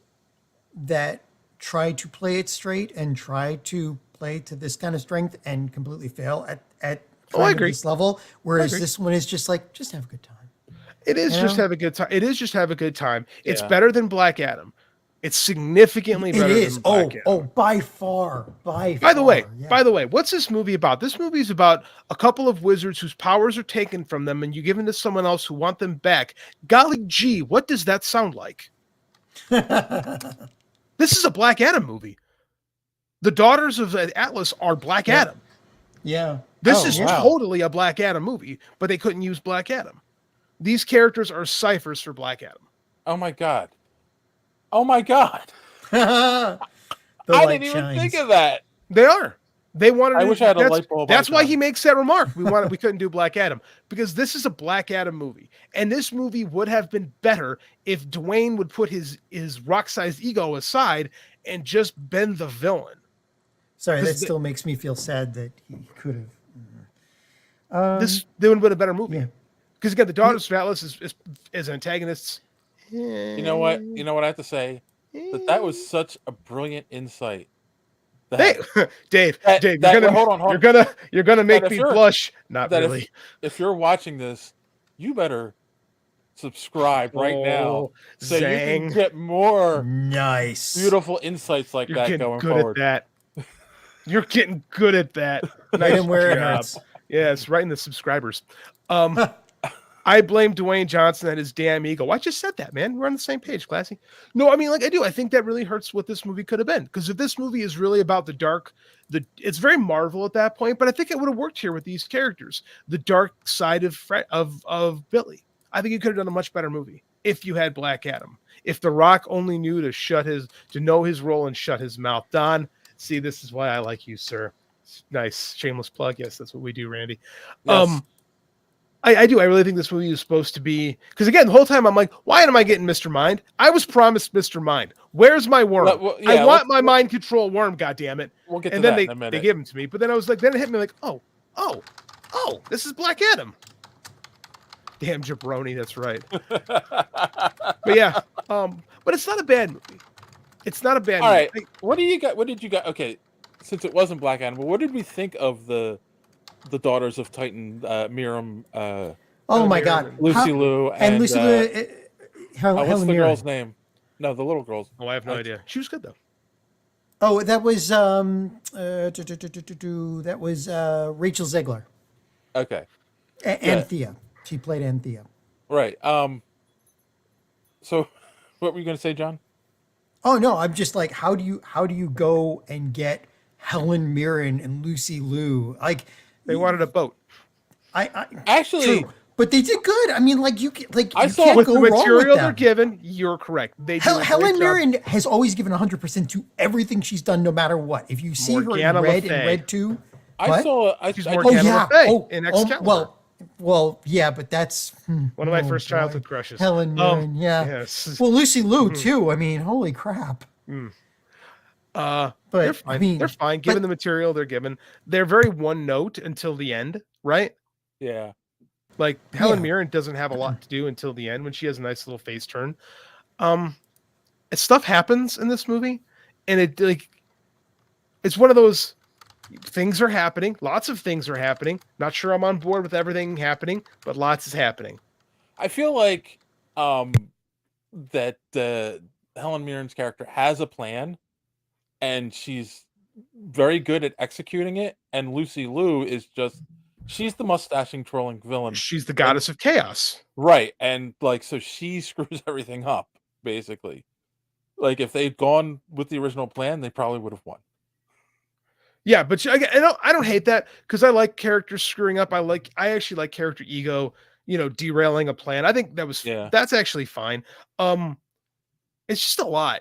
that try to play it straight and try to play to this kind of strength and completely fail at this level. Whereas this one is just just have a good time. It is just have a good time. It is just have a good time. It's better than Black Adam. It's significantly better than Black Adam. By far. By the way, what's this movie about? This movie is about a couple of wizards whose powers are taken from them and you give them to someone else who want them back. Golly gee, what does that sound like? This is a Black Adam movie. The daughters of Atlas are Black Adam. Yeah. This is totally a Black Adam movie, but they couldn't use Black Adam. These characters are ciphers for Black Adam. Oh my god. I didn't even think of that. They are. They wanted. I wish I had a light bulb. That's why he makes that remark. We couldn't do Black Adam because this is a Black Adam movie, and this movie would have been better if Dwayne would put his rock-sized ego aside and just been the villain. Sorry, that still makes me feel sad that he could have. This would have been a better movie. Yeah. Because again, the Daughters of Atlas as antagonists. You know what I have to say? That was such a brilliant insight. Dave, hold on. You're gonna make me blush. Not really. If you're watching this, you better subscribe right now, so you can get more beautiful insights like that going forward. You're getting good at that. Nice job. Yes, right in the subscribers. I blame Dwayne Johnson and his damn ego. I just said that, man. We're on the same page, classy. No, I mean, I do. I think that really hurts what this movie could have been. Because if this movie is really about it's very Marvel at that point, but I think it would have worked here with these characters. The dark side of Billy. I think you could have done a much better movie if you had Black Adam. If The Rock only knew to know his role and shut his mouth. Don, see, this is why I like you, sir. Nice. Shameless plug. Yes, that's what we do, Randy. Yes. I do. I really think this movie is supposed to be, because again, the whole time I'm like, why am I getting Mr. Mind? I was promised Mr. Mind. Where's my worm? I want my mind control worm. God damn it! We'll get to and then that in a minute. They give him to me, but then I was like, then it hit me like, oh, this is Black Adam. Damn jabroni, that's right. But yeah, but it's not a bad movie. It's not a bad movie. All right, what did you got? Okay, since it wasn't Black Adam, what did we think of the Daughters of Titan, Mirren? My God, Lucy Liu and Lucy Liu. What's the girl's name? No, the little girl's. Oh, I have no idea. She was good though. Oh, that was Rachel Zegler. Okay. Anthea. She played Anthea. Right. So What were you going to say, John? Oh no, I'm just like, how do you go and get Helen Mirren and Lucy Liu? Like, they wanted a boat. I actually, true, but they did good. I mean, like you can't with go the wrong material with they're them. given. You're correct. They do a great Helen job. Mirren has always given 100% to everything she's done, no matter what. If you see Morgana her in Red Le and Fay. Red 2, She's oh Morgana yeah, Le Fay oh, in oh, Excalibur. well, yeah, but that's One of my oh, first boy. childhood crushes. Helen Mirren, yeah. Yes. Well, Lucy Liu too. I mean, holy crap. But But, they're fine. I mean, they're fine given the material they're given. They're very one note until the end, right? Yeah. Like Helen Mirren doesn't have a lot to do until the end when she has a nice little face turn. Stuff happens in this movie, and it's one of those things are happening. Lots of things are happening. Not sure I'm on board with everything happening, but lots is happening. I feel like that Helen Mirren's character has a plan, and she's very good at executing it. And Lucy Liu is just. She's the mustaching trolling villain. She's the goddess of chaos. Right. And like, so she screws everything up, basically. Like if they'd gone with the original plan, they probably would have won. Yeah, but I don't hate that because I like characters screwing up. I actually like character ego, derailing a plan. I think that's actually fine. It's just a lot.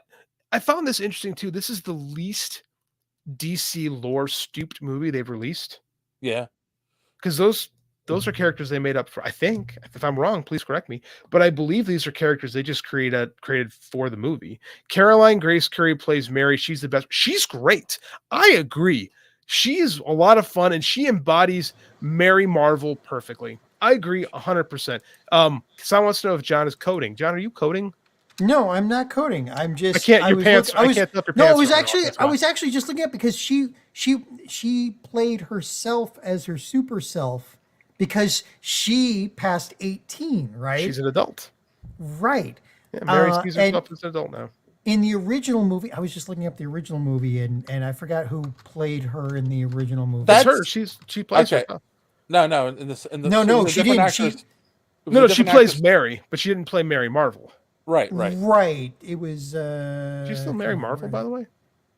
I found this interesting too. This is the least DC lore stooped movie they've released. Yeah. Because those are characters they made up for. I think, if I'm wrong, please correct me. But I believe these are characters they just created for the movie. Caroline Grace Curry plays Mary. She's the best. She's great. I agree. She's a lot of fun, and she embodies Mary Marvel perfectly. I agree 100%. Someone wants to know if John is coding. John, are you coding? No, I'm not coding. I'm just. I can't tell if your pants. No, I was actually just looking at because she played herself as her super self because she passed 18, right? She's an adult, right? Yeah, Mary sees herself as an adult now. In the original movie, I was just looking up the original movie, and I forgot who played her in the original movie. That's her. She plays herself. No. No, she didn't. She plays Mary, but she didn't play Mary Marvel. Right. It was. She's still Mary Marvel, by the way.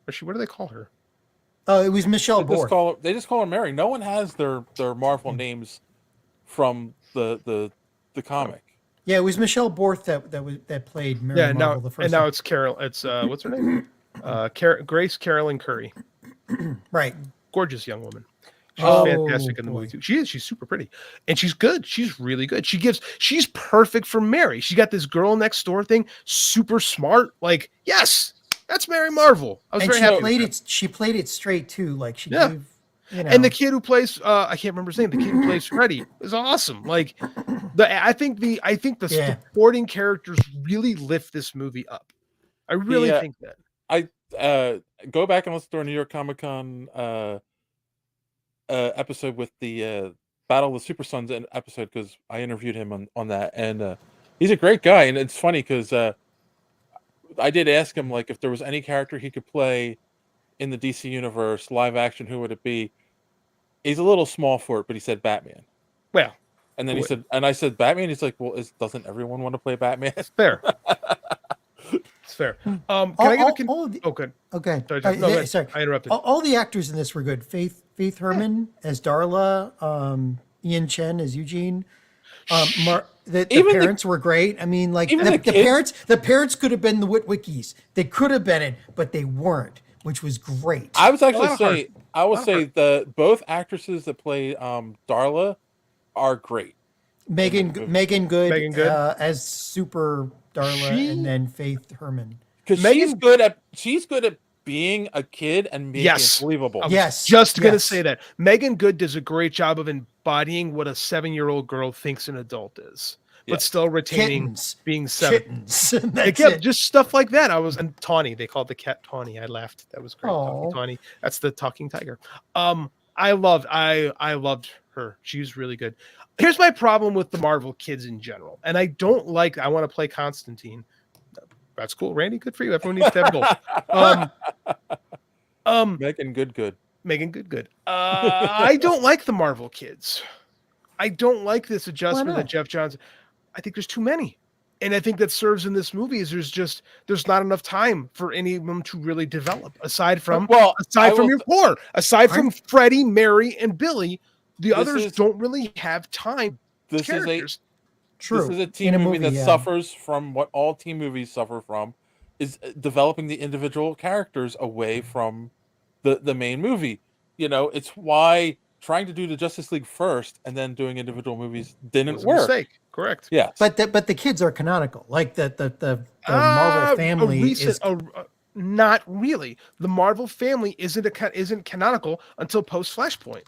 Or what do they call her? It was Michelle Borth. They just call her Mary. No one has their Marvel names from the comic. Yeah, it was Michelle Borth that played Mary Marvel the first. And now it's Carol. It's what's her name? Grace Carolyn Curry. Right. Gorgeous young woman. She's fantastic in the movie too. She's super pretty. And she's good. She's really good. She's perfect for Mary. She got this girl next door thing, super smart. Like, yes, that's Mary Marvel. I was very happy. She played it straight too. Like she gave, And the kid who plays I can't remember his name, the kid who plays Freddy is awesome. Like I think the supporting characters really lift this movie up. I really think that. I go back and listen to our New York Comic Con episode with the Battle of the Super Sons episode because I interviewed him on that, and he's a great guy. And it's funny because I did ask him like if there was any character he could play in the DC universe live action, who would it be? He's a little small for it, but he said Batman. Well, and then I said Batman. He's like, well, doesn't everyone want to play Batman? It's fair. It's fair. Can I get good. Okay. Sorry, I interrupted. All the actors in this were good. Faith Herman as Darla, Ian Chen as Eugene. The parents were great. I mean, like the parents could have been the Witwickies. They could have been it, but they weren't, which was great. I would say both actresses that play Darla are great. Megan Good as Super Darla, and then Faith Herman. Because she's good at being a kid and being believable. Just gonna say that Megan Good does a great job of embodying what a 7-year-old girl thinks an adult is, but still retaining being 7. Just stuff like that. And Tawny, they called the cat Tawny. I laughed. That was great. Tawny. That's the talking tiger. I loved her. She's really good. Here's my problem with the Marvel kids in general, and I want to play Constantine. That's cool, Randy. Good for you. Everyone needs to have goals. Megan Good. Megan Good. I don't like the Marvel kids. I don't like this adjustment that Jeff Johns. I think there's too many. And I think that serves in this movie is there's not enough time for any of them to really develop aside from Freddie, Mary, and Billy. The others don't really have time. This is a teen In a movie that yeah. suffers from what all teen movies suffer from, is developing the individual characters away from the main movie. You know, it's why trying to do the Justice League first and then doing individual movies didn't work. Mistake. Correct. Yes. But the kids are canonical. Like the Marvel family is not really. The Marvel family isn't canonical until post Flashpoint.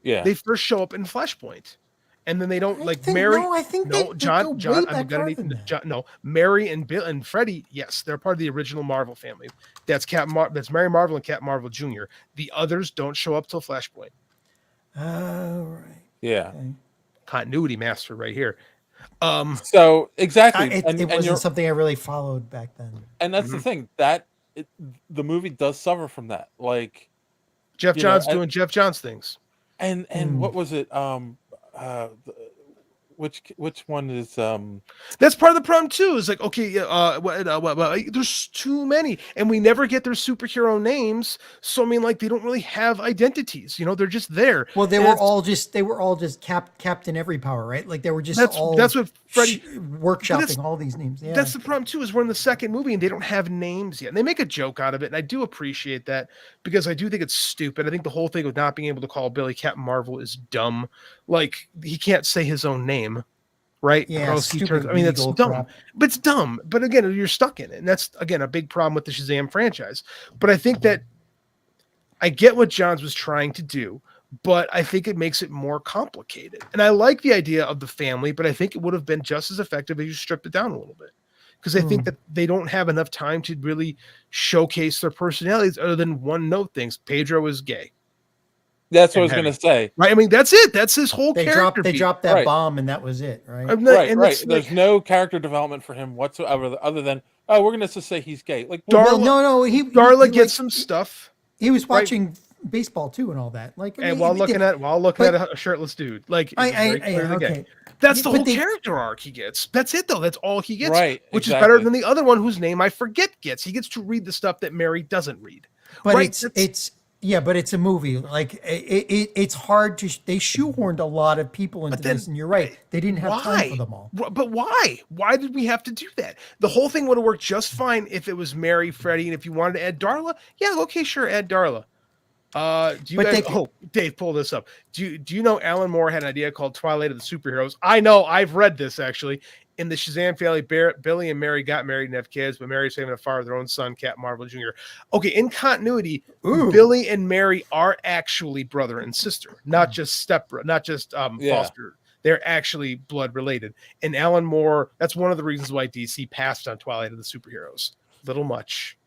Yeah. They first show up in Flashpoint. And then they don't Mary. No, I think John. I'm gonna need John. No, Mary and Bill and Freddie. Yes, they're part of the original Marvel family. That's that's Mary Marvel and Captain Marvel Jr. The others don't show up till Flashpoint. Oh, right. Yeah. Okay. Continuity master right here. So exactly, it wasn't something I really followed back then. And that's the thing the movie does suffer from that. Like Jeff Johns doing Jeff Johns things. And what was it? Which one is That's part of the problem too. Is like, okay, there's too many, and we never get their superhero names. So I mean, like, they don't really have identities. You know, they're just there. Well, they were all just Captain Every Power, right? Like they were just that's what Freddie workshopping all these names. Yeah, that's the problem too. Is we're in the second movie and they don't have names yet. And they make a joke out of it, and I do appreciate that because I do think it's stupid. I think the whole thing of not being able to call Billy Captain Marvel is dumb. Like he can't say his own name. Right? Yeah, that's dumb. Crap. But it's dumb. But again, you're stuck in it. And that's, again, a big problem with the Shazam franchise. But I think that I get what Johns was trying to do, but I think it makes it more complicated. And I like the idea of the family, but I think it would have been just as effective if you stripped it down a little bit. Because I think that they don't have enough time to really showcase their personalities other than one-note things. Pedro is gay. That's what I was going to say. Right. I mean, that's it. That's his whole character. They dropped that bomb and that was it. Right. Right. There's no character development for him whatsoever other than, we're going to just say he's gay. Like Darla gets some stuff. He was watching baseball too and all that. Like, and while looking at a shirtless dude. Like, okay. That's the whole character arc he gets. That's it though. That's all he gets. Right. Which is better than the other one whose name I forget gets. He gets to read the stuff that Mary doesn't read. But but it's a movie. Like it's hard to. They shoehorned a lot of people into this, and you're right. They didn't have time for them all. But why? Why did we have to do that? The whole thing would have worked just fine if it was Mary, Freddie, and if you wanted to add Darla, yeah, okay, sure, add Darla. Dave, pull this up. Do you know Alan Moore had an idea called Twilight of the Superheroes? I know, I've read this actually. In the Shazam family, Billy and Mary got married and have kids, but Mary's having a father their own son, Captain Marvel Jr. Okay, in continuity, Billy and Mary are actually brother and sister, not just foster. They're actually blood related. And Alan Moore, that's one of the reasons why DC passed on Twilight of the Superheroes. Little much.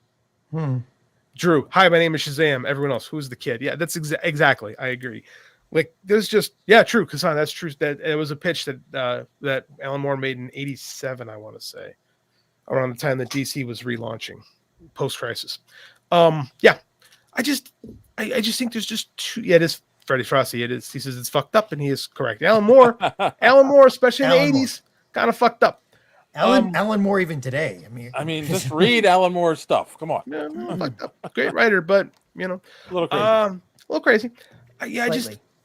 Drew, hi, my name is Shazam. Everyone else, who's the kid? Yeah, that's exactly. I agree. Like there's just true, Kasan. That's true. That it was a pitch that that Alan Moore made in '87, I want to say, around the time that DC was relaunching, post crisis. I just think there's just too. Yeah, it is Freddie Frosty. It is. He says it's fucked up, and he is correct. Alan Moore, especially in the '80s, kind of fucked up. Alan Moore even today. I mean, just read Alan Moore's stuff. Come on. Yeah, fucked up. Great writer, but a little crazy.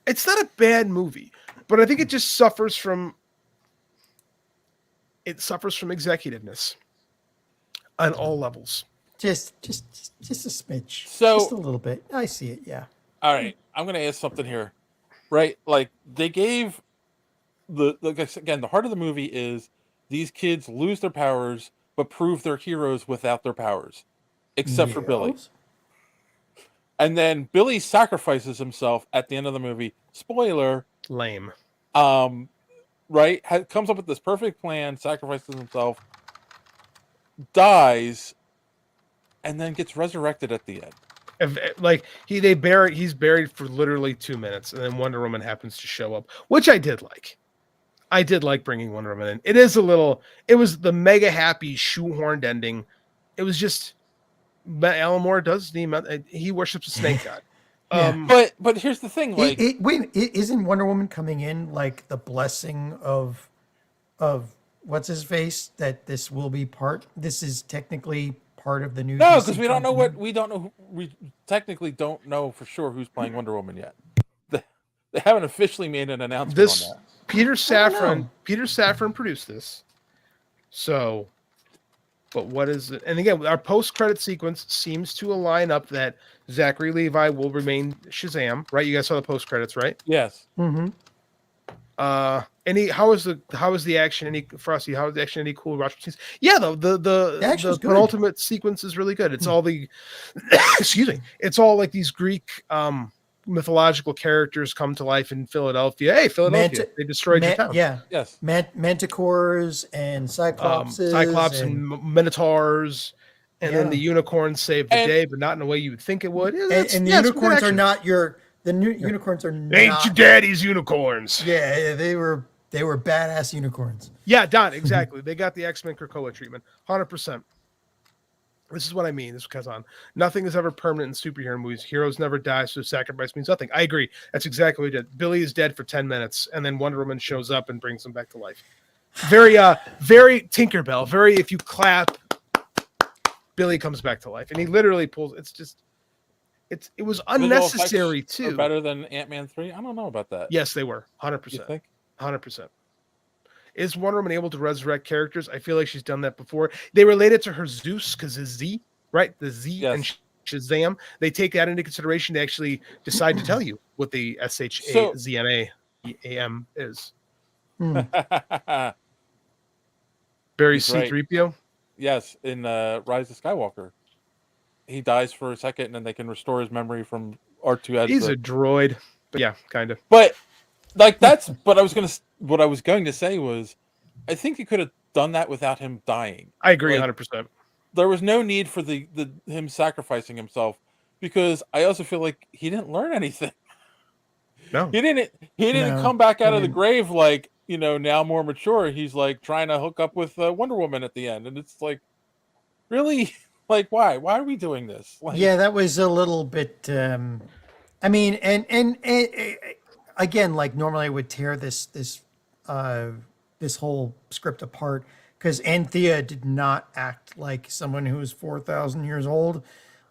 It's not a bad movie, but I think it just suffers from executiveness on all levels. Just a smidge. So just a little bit. I see it. Yeah. All right. I'm going to ask something here, right? Like they gave the heart of the movie is these kids lose their powers, but prove they're heroes without their powers, except for Billy. And then Billy sacrifices himself at the end of the movie. Spoiler. Lame. Right? Comes up with this perfect plan, sacrifices himself, dies, and then gets resurrected at the end. He's buried for literally 2 minutes, and then Wonder Woman happens to show up, which I did like. I did like bringing Wonder Woman in. It was the mega happy shoehorned ending. It was just... Alan Moore he worships a snake god. But here's the thing, like isn't Wonder Woman coming in like the blessing of what's his face that this will be this is technically part of the new No, DC because we don't know continuity? we technically don't know for sure who's playing Wonder Woman yet. They haven't officially made an announcement on that. Peter Safran produced this. So, but what is it? And again, our post-credit sequence seems to align up that Zachary Levi will remain Shazam, right? You guys saw the post-credits, right? Yes. Mm-hmm. How is the action? Frosty? How is the action? Any cool rush scenes? Yeah, the penultimate sequence is really good. It's all the excuse me. It's all like these Greek mythological characters come to life in Philadelphia. Hey, Philadelphia! They destroyed your town. Yeah. Yes. Manticores and Cyclops and Minotaurs. And then the unicorns saved the day, but not in the way you would think it would. And the unicorns are not unicorns are not. Ain't your daddy's unicorns. Yeah, they were badass unicorns. Yeah, Don, exactly. They got the X-Men Krakoa treatment. 100%. This is what I mean. This is because nothing is ever permanent in superhero movies. Heroes never die, so sacrifice means nothing. I agree. That's exactly what he did. Billy is dead for 10 minutes, and then Wonder Woman shows up and brings him back to life. Very Tinkerbell. Very, if you clap, Billy comes back to life. And he literally pulls, it was unnecessary too. Better than Ant-Man 3? I don't know about that. Yes, they were. 100%. You think? 100%. Is Wonder Woman able to resurrect characters? I feel like she's done that before. They related to her Zeus because it's Z, right? The Z and Shazam. They take that into consideration to actually decide to tell you what the SHAZNAAM is. Barry C-3PO? Yes, in Rise of Skywalker. He dies for a second, and then they can restore his memory from R2. He's a droid, but yeah, kind of. But like that's what I was going to say was, I think you could have done that without him dying. I agree, 100%. There was no need for him sacrificing himself, because I also feel like he didn't learn anything. No, he didn't come back out of the grave like, now more mature. He's like trying to hook up with Wonder Woman at the end, and it's like, really. Like, why are we doing this? Like, yeah, that was a little bit. I mean, and again, like normally I would tear this whole script apart because Anthea did not act like someone who was 4,000 years old.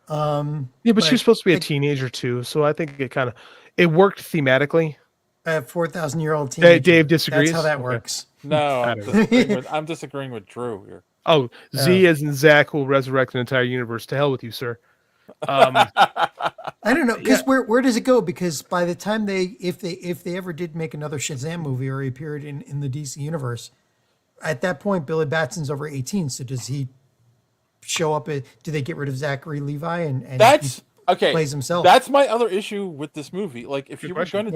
Yeah, but she was supposed to be a teenager too, so I think it worked thematically. A 4,000-year-old teenager. Dave disagrees. That's how that works. No, I'm disagreeing with Drew here. Oh, Z as in Zach will resurrect an entire universe. To hell with you, sir. I don't know, because where does it go? Because by the time if they ever did make another Shazam movie or he appeared in the DC universe, at that point Billy Batson's over 18. So does he show up? Do they get rid of Zachary Levi and that's he plays himself? That's my other issue with this movie. Like if you were going to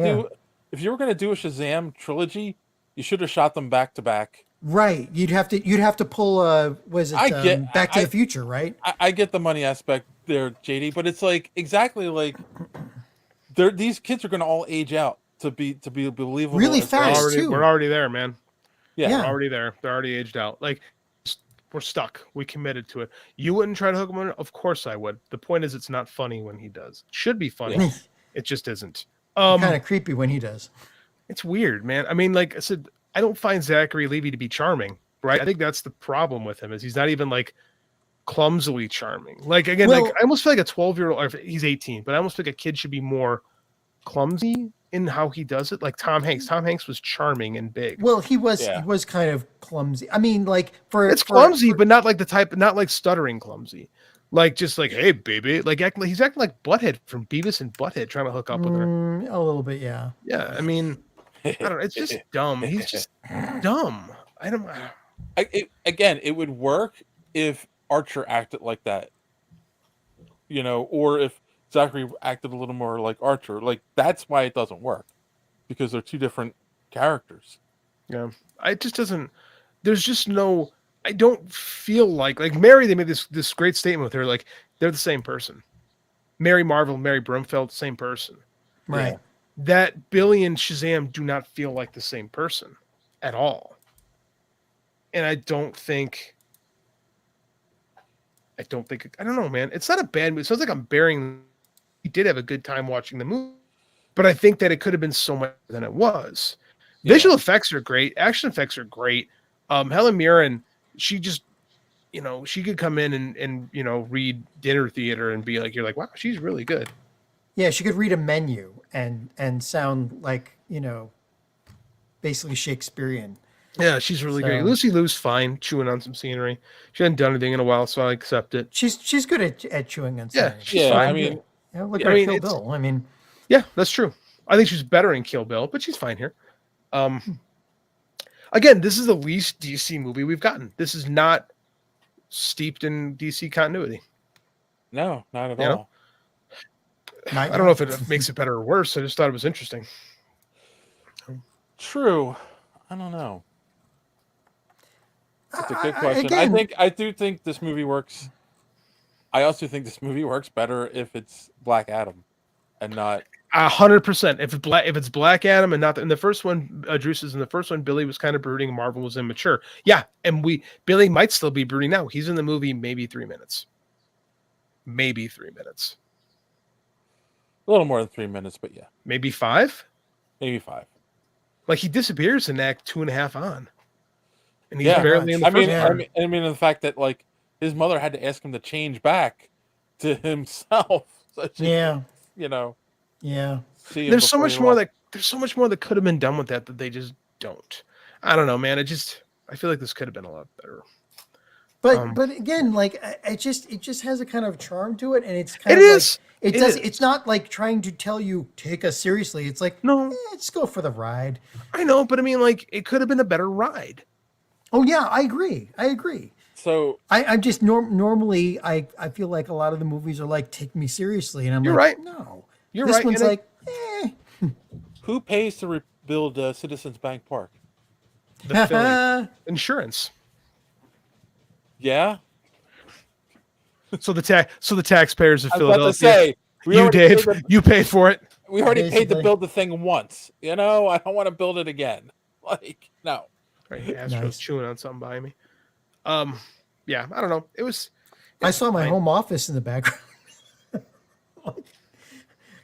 do a Shazam trilogy, you should have shot them back to back. Right, you'd have to pull Back to the Future, right? I get the money aspect there, JD, but it's like exactly like these kids are going to all age out to be believable. Really fast too. We're already there, man. Yeah, we're already there. They're already aged out. Like we're stuck. We committed to it. You wouldn't try to hook him on? Of course I would. The point is, it's not funny when he does. It should be funny. It just isn't. Kind of creepy when he does. It's weird, man. I mean, like I said, I don't find Zachary Levi to be charming, right? I think that's the problem with him is he's not even like clumsily charming. Like again, like I almost feel like a 12-year-old, or he's 18, but I almost think a kid should be more clumsy in how he does it. Like Tom Hanks. Tom Hanks was charming and big. Well, he was kind of clumsy. I mean, like clumsy, but not like not like stuttering clumsy. Like just like, hey baby, like he's acting like Butthead from Beavis and Butthead trying to hook up with her. A little bit, yeah. Yeah, I mean, I don't know. It's just dumb. He's just dumb. I don't. It would work if Archer acted like that, or if Zachary acted a little more like Archer. Like that's why it doesn't work, because they're two different characters. Yeah, it just doesn't. There's just no. I don't feel like Mary. They made this great statement with her. Like they're the same person. Mary Marvel, Mary Brumfeld, same person. Right. Yeah. That Billy and Shazam do not feel like the same person at all. And I don't know, man. It's not a bad movie. It sounds like I'm burying. We did have a good time watching the movie, but I think that it could have been so much more than it was. Yeah. Visual effects are great. Action effects are great. Helen Mirren, she just, she could come in and read Dinner Theater and be like, you're like, wow, she's really good. Yeah, she could read a menu and sound like, basically Shakespearean. Yeah, she's really great. Lucy Liu's fine, chewing on some scenery. She hadn't done anything in a while, so I accept it. She's good at chewing on scenery. Yeah, she's fine. I mean, look at Kill Bill. I mean, yeah, that's true. I think she's better in Kill Bill, but she's fine here. Again, this is the least DC movie we've gotten. This is not steeped in DC continuity. No, not at all. I don't know if it makes it better or worse. I just thought it was interesting. True. I don't know. That's a good question. I do think this movie works. I also think this movie works better if it's Black Adam and not 100%. If it's Black Adam and not in the first one, Drew says in the first one, Billy was kind of brooding, Marvel was immature. Yeah, and Billy might still be brooding now. He's in the movie maybe 3 minutes. Maybe 3 minutes. A little more than 3 minutes, but yeah. Maybe 5? Maybe 5. Like he disappears in Act 2.5 on. And he's barely in the first I mean the fact that like his mother had to ask him to change back to himself. So she, yeah. Yeah. There's so much more that could have been done with that they just don't. I don't know, man. I feel like this could have been a lot better. But again, like it just has a kind of charm to it, and it's kind of like, it's not like trying to tell you take us seriously. It's like let's go for the ride. I know, but I mean, like it could have been a better ride. Oh yeah, I agree. So I'm just normally I feel like a lot of the movies are like take me seriously, and I'm You're like right. no, You're this right. one's like who pays to rebuild Citizens Bank Park? The Philly insurance. Yeah. So the taxpayers of I was about to Philadelphia. say, Dave, you paid for it. We already paid to build the thing once. I don't want to build it again. Like, no. Right, Astro's chewing on something by me. Yeah, I don't know. I saw my home office in the background.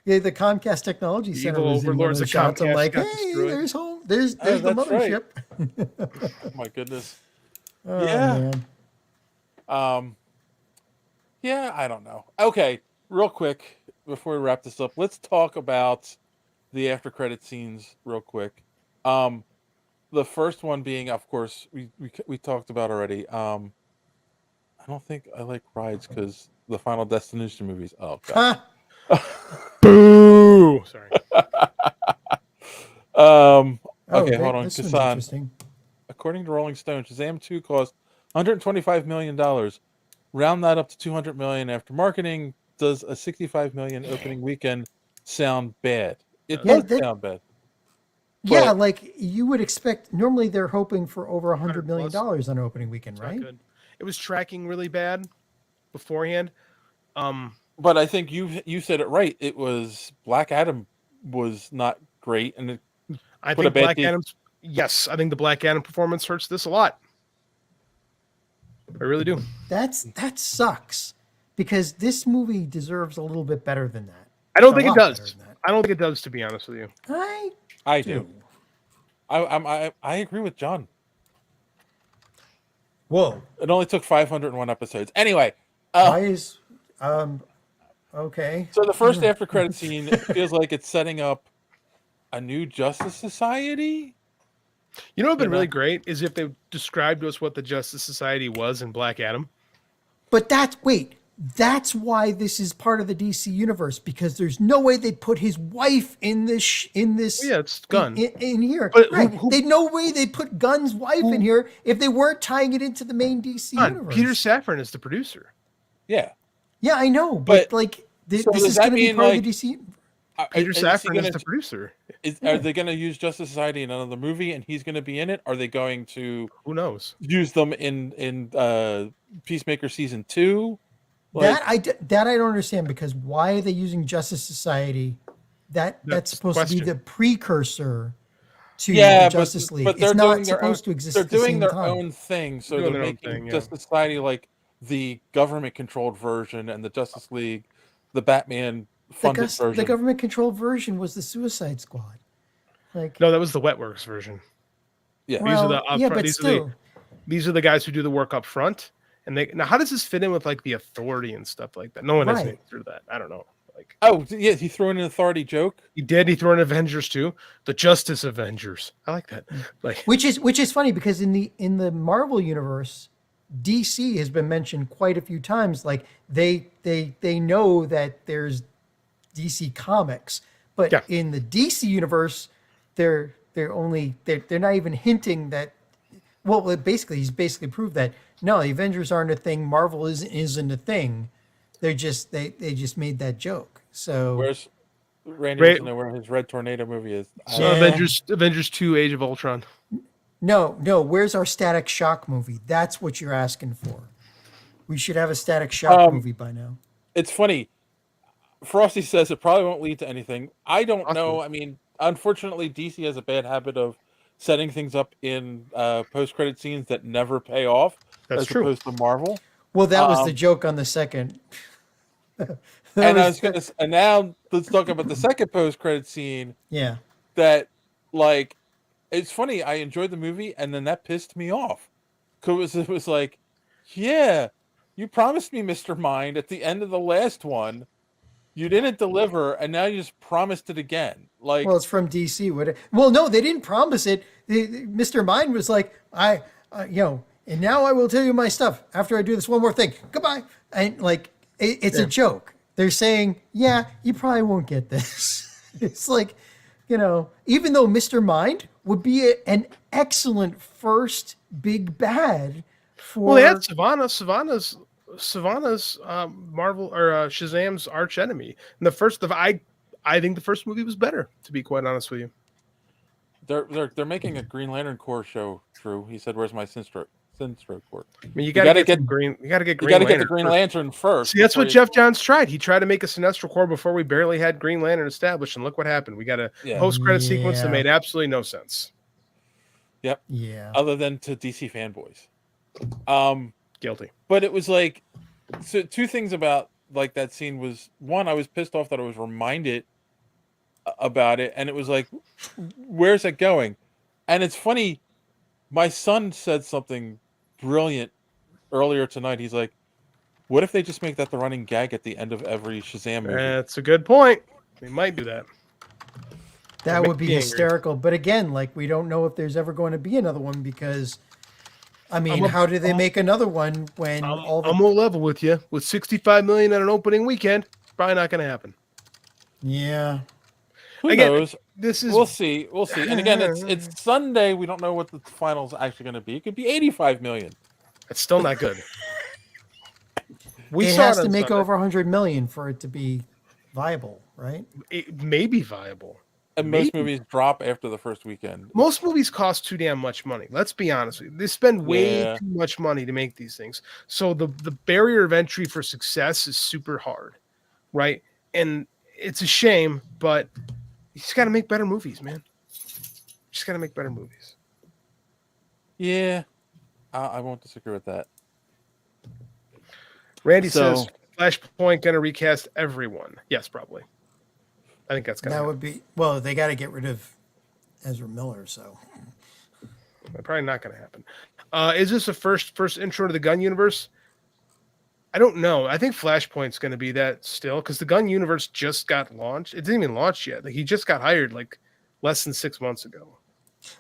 Yeah, the Comcast Technology Center was in one of the shots. I'm like, hey, there's home. There's the mothership. Right. My goodness. Oh, yeah. Man. Yeah, I don't know. Okay, real quick before we wrap this up, let's talk about the after credit scenes real quick. The first one being, of course, we talked about already. I don't think I like rides because the Final Destination movies. Oh God. Boo! Sorry. Okay, hold on. Kasan. According to Rolling Stone, Shazam 2 cost $125 million. Round that up to $200 million after marketing. Does a $65 million opening weekend sound bad? It does sound bad. Yeah, like you would expect. Normally, they're hoping for over $100 million on opening weekend, right? It was tracking really bad beforehand. But I think you said it right. It was Black Adam was not great, and I think Black Adam's. Yes, I think the Black Adam performance hurts this a lot. I really do. That sucks because this movie deserves a little bit better than that. I don't think it does. I don't think it does, to be honest with you. I do. I agree with John. Whoa! It only took 501 episodes. Anyway, why is okay? So the first after credit scene feels like it's setting up a new Justice Society. You know what would have been really great is if they described to us what the Justice Society was in Black Adam. But that's why this is part of the DC universe, because there's no way they'd put his wife in this. Yeah, it's Gunn in here. But right? They'd no way they'd put Gunn's wife in here if they weren't tying it into the main DC universe. Peter Safran is the producer. Yeah. Yeah, I know, but like this is going to be part of the DC. Peter Safran is the producer. Are they going to use Justice Society in another movie, and he's going to be in it? Are they going to? Who knows? Use them in Peacemaker season 2? That I don't understand, because why are they using Justice Society? That's supposed to be the precursor to the Justice League. But it's not supposed to exist. They're at the doing same their time. own thing, so they're making Justice Society like the government-controlled version, and the Justice League, the Batman-funded version. The government-controlled version was the Suicide Squad. Like no, that was the Wetworks version. Yeah, well, but still. These are the guys who do the work up front. And now, how does this fit in with like the Authority and stuff like that? No one has Right. made through that. I don't know. Like, Oh, yeah, he threw in an Authority joke. he did. He threw in Avengers too. The Justice Avengers. I like that. Like, which is funny because in the Marvel universe, DC has been mentioned quite a few times. Like they know that there's DC Comics, but in the DC universe, they're not even hinting that. Well, basically, he's basically proved that no, the Avengers aren't a thing. Marvel isn't a thing. They're just they just made that joke. So where's Randy wants to know where his Red Tornado movie is? Avengers 2: Age of Ultron. No. Where's our Static Shock movie? That's what you're asking for. We should have a Static Shock movie by now. It's funny. Frosty says it probably won't lead to anything. I don't know. I mean, unfortunately, DC has a bad habit of setting things up in post-credit scenes that never pay off. That's true. Opposed to Marvel. Well, that was the joke on the second. And now let's talk about the second post-credit scene. Yeah. That, like, it's funny. I enjoyed the movie, and then that pissed me off. Because it was like, yeah, you promised me Mr. Mind at the end of the last one. You didn't deliver, and now you just promised it again. Like, well, it's from DC. Well, no, they didn't promise it. Mr. Mind was like, and now I will tell you my stuff after I do this one more thing. Goodbye. And like, it's a joke. They're saying, yeah, you probably won't get this. It's like, even though Mr. Mind would be an excellent first big bad for. Well, they had Savannah's Marvel or Shazam's arch enemy. And I think the first movie was better, to be quite honest with you. They're making a Green Lantern Corps show. True, he said, "Where's my Sinstro Corps?" I mean, you got to get the Green Lantern first. See, that's what Jeff Johns tried. He tried to make a Sinestro Corps before we barely had Green Lantern established, and look what happened. We got a post-credit sequence that made absolutely no sense. Yep. Yeah. Other than to DC fanboys. Guilty. But it was like, so two things about like that scene was, one, I was pissed off that I was reminded about it, and it was like, where's it going? And it's funny, my son said something brilliant earlier tonight. He's like, what if they just make that the running gag at the end of every Shazam movie? That's a good point. They might do that. That would be hysterical. But again, like, we don't know if there's ever going to be another one because, I mean, how do they make another one when I'm gonna level with you. With $65 million on an opening weekend, probably not going to happen. Yeah. Who knows? We'll see. And again, it's Sunday. We don't know what the final's actually going to be. It could be $85 million. It's still not good. It has to make over $100 million for it to be viable, right? It may be viable. And most movies drop after the first weekend. Most movies cost too damn much money. Let's be honest with you. They spend way too much money to make these things. So the barrier of entry for success is super hard, right? And it's a shame, but you just got to make better movies, man. Just got to make better movies. Yeah, I won't disagree with that. Randy says Flashpoint going to recast everyone. Yes, probably. I think that's that would be they got to get rid of Ezra Miller, so probably not going to happen. Is this a first intro to the Gunn universe? I don't know. I think Flashpoint's going to be that still because the Gunn universe just got launched. It didn't even launch yet. Like, he just got hired like less than 6 months ago.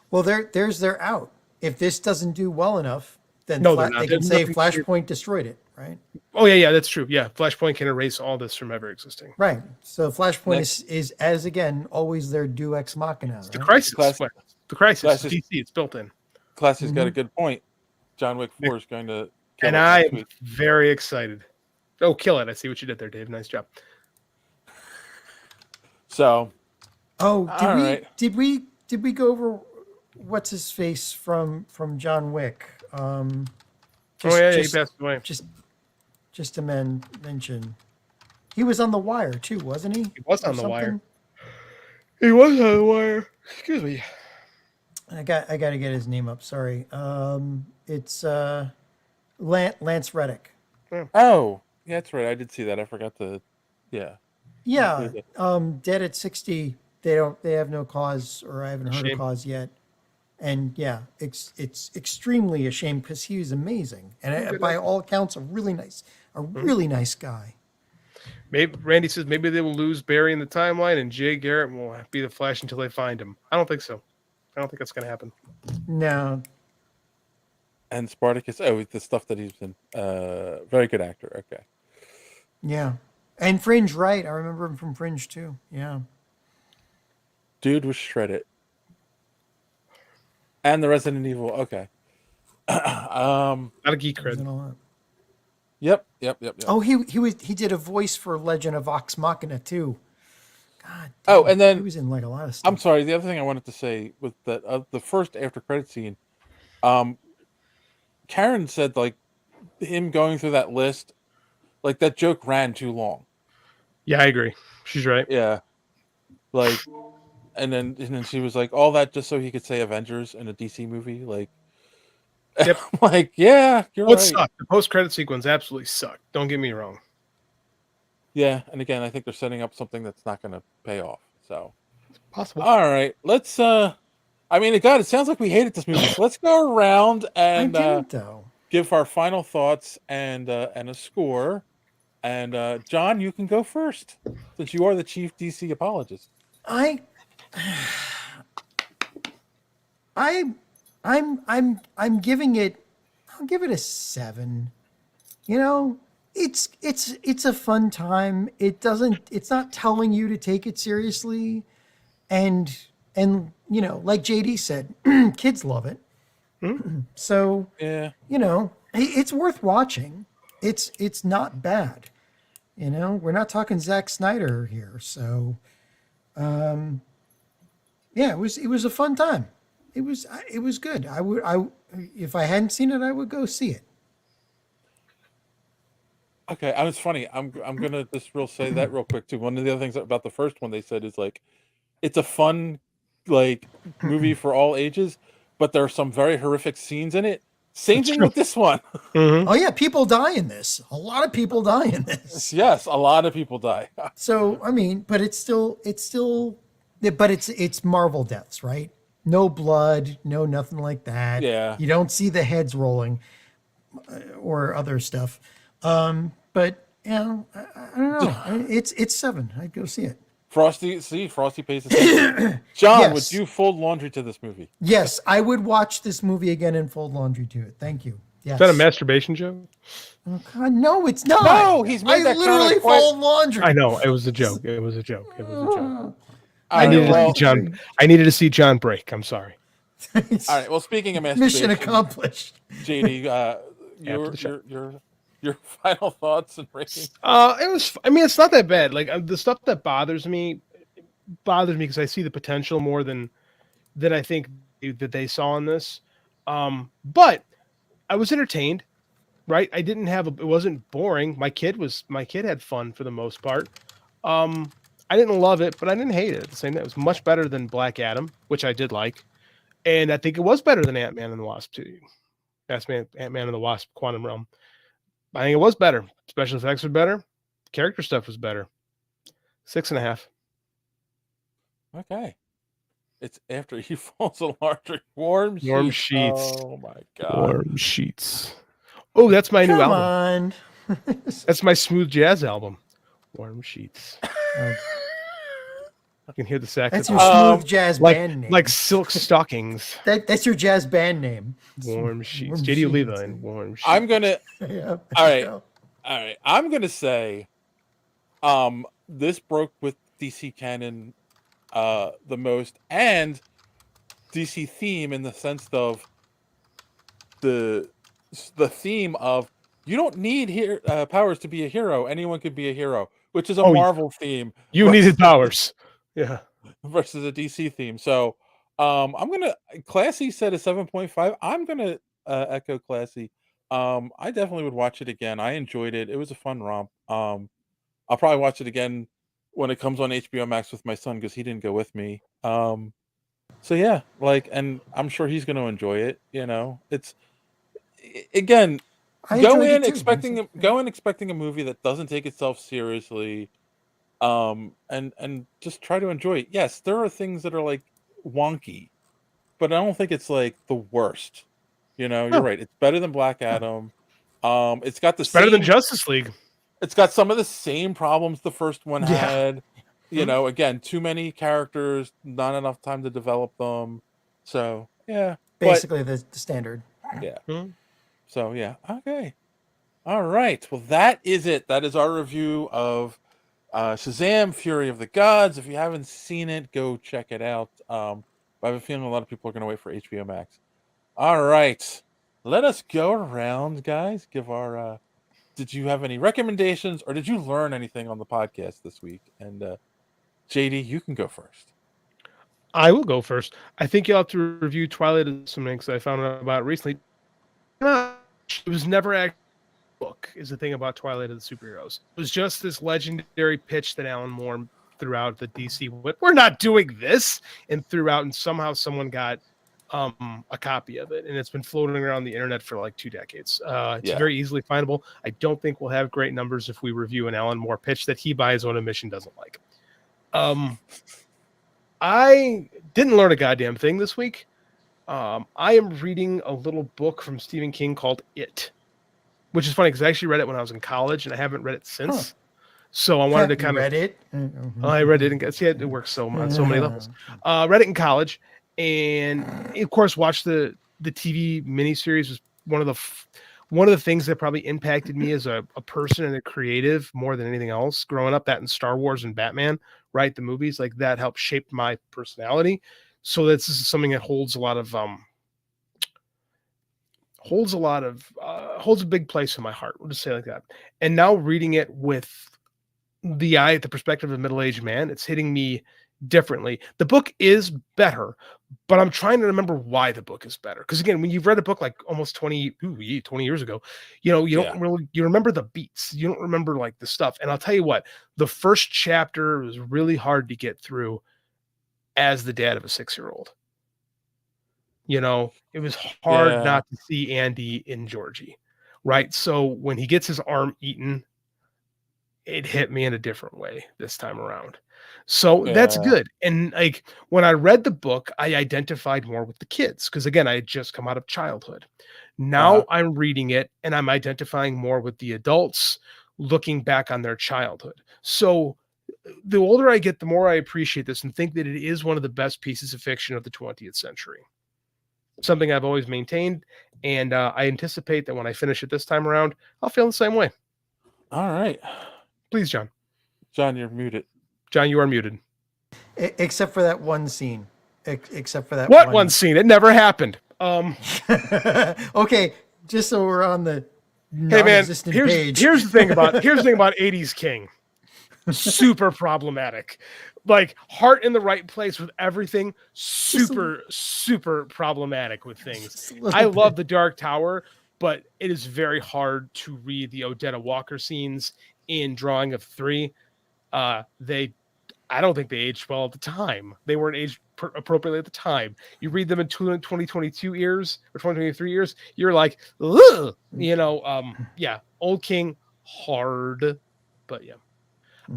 Well, there's their out. If this doesn't do well enough, then they can say Flashpoint destroyed it, right? Oh yeah, that's true. Yeah, Flashpoint can erase all this from ever existing. Right. So Flashpoint is as again always their Deus Ex Machina. Right? The crisis. The crisis. DC. It's built in. Classy's got a good point. John Wick 4 is going to. And I am very excited. Oh, kill it! I see what you did there, Dave. Nice job. So. Did we go over what's his face from John Wick? He passed away. Just to mention, he was on The Wire too, wasn't he? He was on The Wire. He was on The Wire. Excuse me. I got to get his name up. Sorry. It's Lance Reddick. Oh, yeah, that's right. I did see that. I forgot to. Yeah. Yeah. Dead at 60. They have no cause, or I haven't heard a cause yet. And yeah, it's extremely a shame because he was amazing, and by all accounts, a really nice guy. Maybe Randy says maybe they will lose Barry in the timeline, and Jay Garrett will be the Flash until they find him. I don't think so. I don't think that's going to happen. No. And Spartacus, the stuff that he's been, very good actor. Okay. Yeah, and Fringe, right? I remember him from Fringe too. Yeah. Dude was shredded. And the Resident Evil. Okay. Not a geek cred. Yep. Oh, he did a voice for Legend of Vox Machina too. God. Damn, and then he was in like a lot of stuff. I'm sorry. The other thing I wanted to say was that the first after credit scene, Karen said like him going through that list, like that joke ran too long. Yeah, I agree. She's right. Yeah. Like, and then she was like, all that just so he could say Avengers in a DC movie. Like, yep. Like, yeah, you're right. Sucked. The post-credit sequence absolutely sucked. Don't get me wrong. Yeah, and again, I think they're setting up something that's not going to pay off. So, it's possible. All right, let's. I mean, it sounds like we hated this movie. So let's go around and give our final thoughts and a score. And John, you can go first since you are the chief DC apologist. I'm giving it. I'll give it a 7. You know, it's a fun time. It's not telling you to take it seriously, and you know, like JD said, kids love it. So yeah, you know, it's worth watching. It's not bad. You know, we're not talking Zack Snyder here, so. Yeah, it was a fun time. It was good. If I hadn't seen it, I would go see it. Okay, it's funny. I'm gonna just say that real quick too. One of the other things about the first one they said is like, it's a fun like movie for all ages, but there are some very horrific scenes in it. Same thing with this one. Mm-hmm. Oh yeah, people die in this. A lot of people die in this. Yes, a lot of people die. So I mean, but it's still, but it's Marvel deaths, right? No blood, no nothing like that. Yeah, you don't see the heads rolling or other stuff. But you know, I don't know. It's 7. I'd go see it. Frosty pays attention. John, yes. Would you fold laundry to this movie? Yes, I would watch this movie again and fold laundry to it. Thank you. Yes. Is that a masturbation joke? Oh God, no, it's not. No, he's made that literally fold laundry. I know it was a joke. It was a joke. I needed to see John break. I'm sorry. All right. Well, speaking of masturbation, mission accomplished. JD, your final thoughts and ratings. It's not that bad. Like the stuff that bothers me because I see the potential more than I think that they saw in this. But I was entertained, right? It wasn't boring. My kid had fun for the most part. I didn't love it, but I didn't hate it at the same time. It was much better than Black Adam, which I did like. And I think it was better than Ant-Man and the Wasp too. Ant-Man and the Wasp Quantum Realm. I think it was better. Special effects were better. Character stuff was better. 6.5. Okay. It's after he falls a larger warm sheets. Oh my God. Warm sheets. Oh, that's my new album. Come on. That's my smooth jazz album. Warm sheets. You can hear the sax. That's your smooth jazz band name. Like silk stockings. That's your jazz band name. Warm sheets. JD Levi and warm sheets. I'm gonna. Yeah, all right. I'm gonna say, this broke with DC canon, the most, and DC theme in the sense of the theme of you don't need powers to be a hero. Anyone could be a hero, which is a Marvel theme. You needed powers. Yeah. Versus a DC theme. So I'm gonna Classy said a 7.5. I'm gonna echo Classy. I definitely would watch it again. I enjoyed it. It was a fun romp. I'll probably watch it again when it comes on HBO Max with my son because he didn't go with me. So yeah, and I'm sure he's gonna enjoy it. You know, it's again go in expecting a movie that doesn't take itself seriously. And just try to enjoy it. Yes, there are things that are like wonky, but I don't think it's like the worst. You know, you're No. right. It's better than Black Adam. It's got the It's better than same- Justice League. It's got some of the same problems the first one Yeah. had. You know, again, too many characters, not enough time to develop them. So yeah, Basically the standard. yeah. So yeah, okay. All right. Well, that is it. That is our review of Shazam: Fury of the Gods. If you haven't seen it, go check it out. But I have a feeling a lot of people are going to wait for HBO Max. All right. Let us go around, guys. Give our. Did you have any recommendations, or did you learn anything on the podcast this week? And JD, you can go first. I will go first. I think you'll have to review Twilight of something because I found out about it recently. It was never actually a book, is the thing about Twilight of the Superheroes. It was just this legendary pitch that Alan Moore threw out the DC. We're not doing this, and threw out, and somehow someone got a copy of it, and it's been floating around the internet for like 2 decades. It's very easily findable. I don't think we'll have great numbers if we review an Alan Moore pitch that he, by his own admission, doesn't like. I didn't learn a goddamn thing this week. I am reading a little book from Stephen King called It, which is funny because I actually read it when I was in college and I haven't read it since. So I wanted to kind of read it. I read it and see, it works on so many levels. Read it in college, and of course watched the TV miniseries. Was one of the things that probably impacted me as a person and a creative more than anything else growing up. That in Star Wars and Batman, right? The movies like that helped shape my personality. So this is something that holds a big place in my heart. We'll just say it like that. And now reading it with the perspective of a middle-aged man, it's hitting me differently. The book is better, but I'm trying to remember why the book is better. Because again, when you've read a book like almost 20 years ago, you don't really, you remember the beats. You don't remember like the stuff. And I'll tell you what, the first chapter was really hard to get through as the dad of a 6-year-old. It was hard not to see Andy in Georgie, right? So when he gets his arm eaten, it hit me in a different way this time around. So that's good. And like when I read the book, I identified more with the kids because again, I had just come out of childhood. Now I'm reading it and I'm identifying more with the adults looking back on their childhood. So the older I get, the more I appreciate this and think that it is one of the best pieces of fiction of the 20th century. Something I've always maintained. And I anticipate that when I finish it this time around, I'll feel the same way. All right. Please, John. John, you're muted. John, you are muted. Except for that one scene. Except for that one scene? It never happened. Okay, just so we're on the hey man, page. Here's the thing about 80s King. Super problematic. Like heart in the right place with everything. Super problematic with things. I love The Dark Tower, but it is very hard to read the Odetta Walker scenes in Drawing of Three. I don't think they aged well at the time. They weren't aged appropriately at the time. You read them in 2022 ears or 2023 ears, you're like, ugh! Old King, hard, but yeah.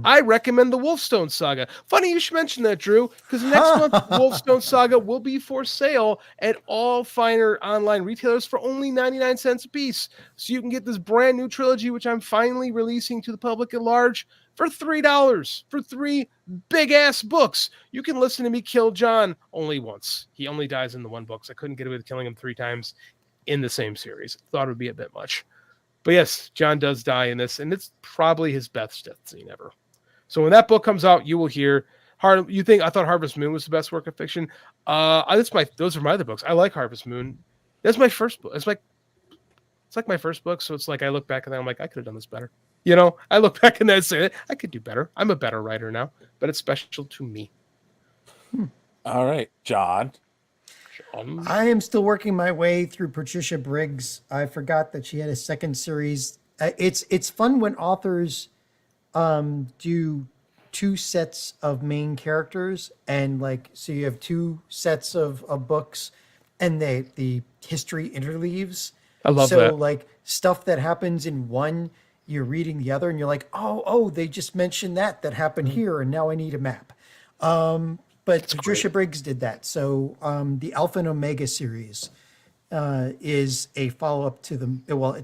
I recommend the Wolfstone Saga. Funny you should mention that, Drew, because next month Wolfstone Saga will be for sale at all finer online retailers for only 99 cents a piece. So you can get this brand new trilogy, which I'm finally releasing to the public at large, for $3 for 3 big ass books. You can listen to me kill John only once. He only dies in the one book, so I couldn't get away with killing him 3 times in the same series. Thought it would be a bit much. But yes, John does die in this, and it's probably his best death scene ever. So when that book comes out, you will hear I thought Harvest Moon was the best work of fiction. Those are my other books. I like Harvest Moon. That's my first book. It's like my first book, so it's like I look back and I'm like, I could have done this better. I look back and I say, I could do better. I'm a better writer now, but it's special to me. All right, John. I am still working my way through Patricia Briggs. I forgot that she had a second series. It's fun when authors do 2 sets of main characters, and so you have 2 sets of books, and the history interleaves. I love that. So stuff that happens in one, you're reading the other, and you're like, oh, they just mentioned that happened here, and now I need a map. but Patricia Briggs did that. So the Alpha and Omega series is a follow-up to the, well,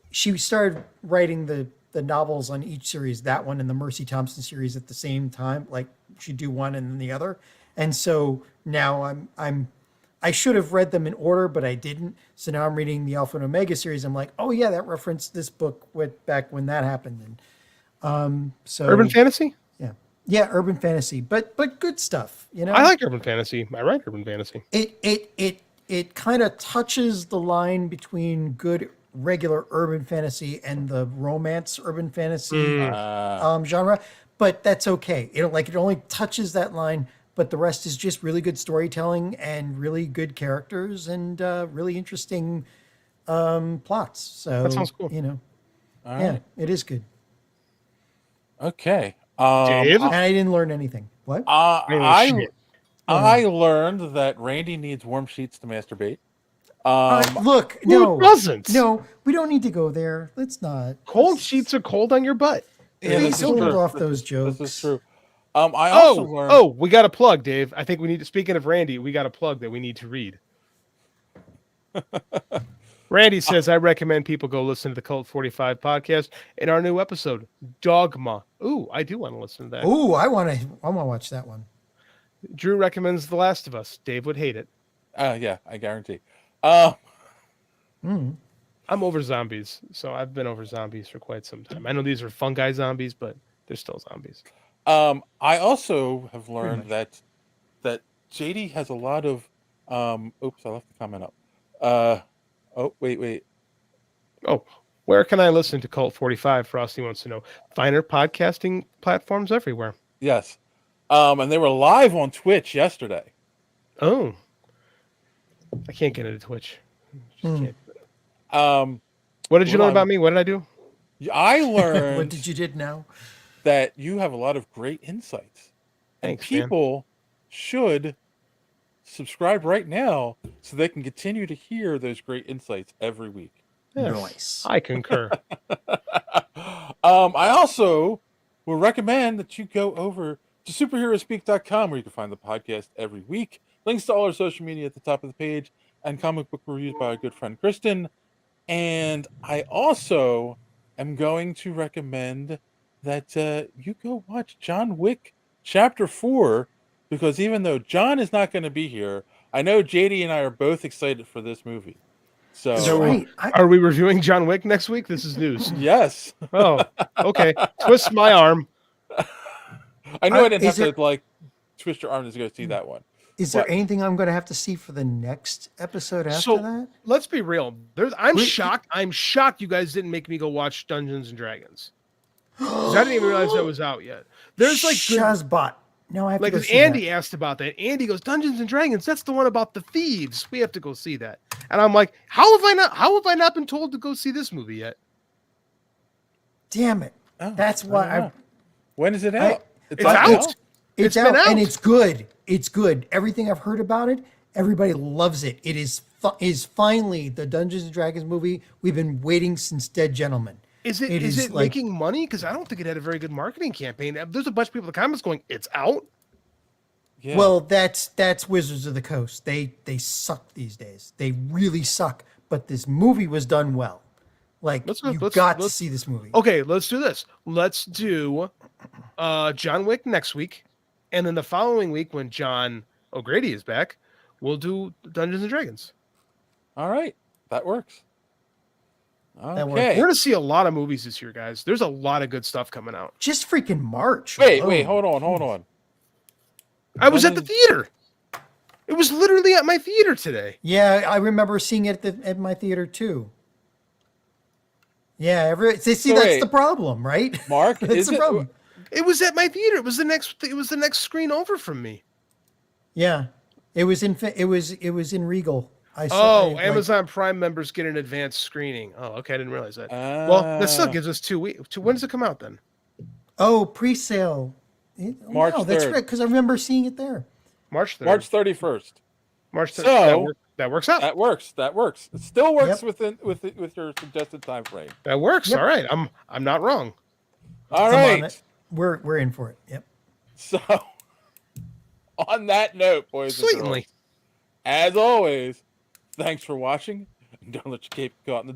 she started writing the novels on each series, that one and the Mercy Thompson series at the same time, like she'd do one and then the other. And so now I should have read them in order, but I didn't. So now I'm reading the Alpha and Omega series. I'm like, oh yeah, that referenced this book back when that happened. And so urban fantasy. Yeah, urban fantasy, but good stuff. You know, I like urban fantasy. I write urban fantasy. It kind of touches the line between good regular urban fantasy and the romance urban fantasy genre, but that's okay. It only touches that line, but the rest is just really good storytelling and really good characters and really interesting plots. So that sounds cool. You know, All yeah, right. it is good. Okay. Dave? And I didn't learn anything. What? I learned that Randy needs warm sheets to masturbate. Look, who doesn't? No, we don't need to go there. Let's not. Cold sheets are cold on your butt. Please hold off those jokes. This is true. I also learned. We got a plug, Dave. I think we need to. Speaking of Randy, we got a plug that we need to read. Randy says, I recommend people go listen to the Cult 45 podcast and our new episode, Dogma. Ooh, I do want to listen to that. Ooh, I want to watch that one. Drew recommends The Last of Us. Dave would hate it. Yeah, I guarantee. I'm over zombies, so I've been over zombies for quite some time. I know these are fungi zombies, but they're still zombies. I also have learned that JD has a lot of. Oops, I left the comment up. Oh, wait. Oh, where can I listen to Cult 45? Frosty wants to know. Finer podcasting platforms everywhere. Yes. And they were live on Twitch yesterday. Oh. I can't get into Twitch. Can't. What did you learn about me? What did I do? I learned. What did you did now? That you have a lot of great insights. Thanks, and people should subscribe right now so they can continue to hear those great insights every week. Yes, nice. I concur. I also will recommend that you go over to superheroespeak.com where you can find the podcast every week. Links to all our social media at the top of the page and comic book reviews by our good friend Kristen. And I also am going to recommend that you go watch John Wick Chapter 4, because even though John is not going to be here, I know JD and I are both excited for this movie. So, are we reviewing John Wick next week? This is news. Yes. Oh, okay. Twist my arm. I know I didn't have to twist your arm to go see that one. Is there anything I'm going to have to see for the next episode after that? Let's be real. I'm shocked. I'm shocked you guys didn't make me go watch Dungeons and Dragons. I didn't even realize that was out yet. There's like Shazbot. No, I have to go see Andy that. asked about that. Andy goes, Dungeons and Dragons. That's the one about the thieves. We have to go see that. And I'm like, how have I not been told to go see this movie yet? Damn it! That's why. When is it out? It's out. It's out, and it's good. It's good. Everything I've heard about it, everybody loves it. It is finally the Dungeons and Dragons movie we've been waiting since Dead Gentlemen. Is it making money? Because I don't think it had a very good marketing campaign. There's a bunch of people in the comments going, "It's out." Yeah. Well, that's Wizards of the Coast. They suck these days. They really suck. But this movie was done well. Like you got to see this movie. Okay, let's do this. Let's do John Wick next week, and then the following week when John O'Grady is back, we'll do Dungeons and Dragons. All right, that works. Okay. We're going to see a lot of movies this year, guys. There's a lot of good stuff coming out. Just freaking March. Wait, hold on. I was at the theater. It was literally at my theater today. Yeah, I remember seeing it at my theater too. Yeah, that's the problem, right? Mark, that's the problem. It was at my theater. It was the next screen over from me. Yeah, it was in Regal. Amazon Prime members get an advanced screening. Oh, okay, I didn't realize that. Well, that still gives us 2 weeks. When does it come out then? Oh, pre-sale. March 3rd. That's right, because I remember seeing it there. March 3rd. March 31st. March 3rd. So that works out. That works. It still works with your suggested time frame. That works. Yep. All right. I'm not wrong. All right. We're in for it. Yep. So On that note, boys and Sweetly. girls, as always, thanks for watching. And don't let your cape go out in the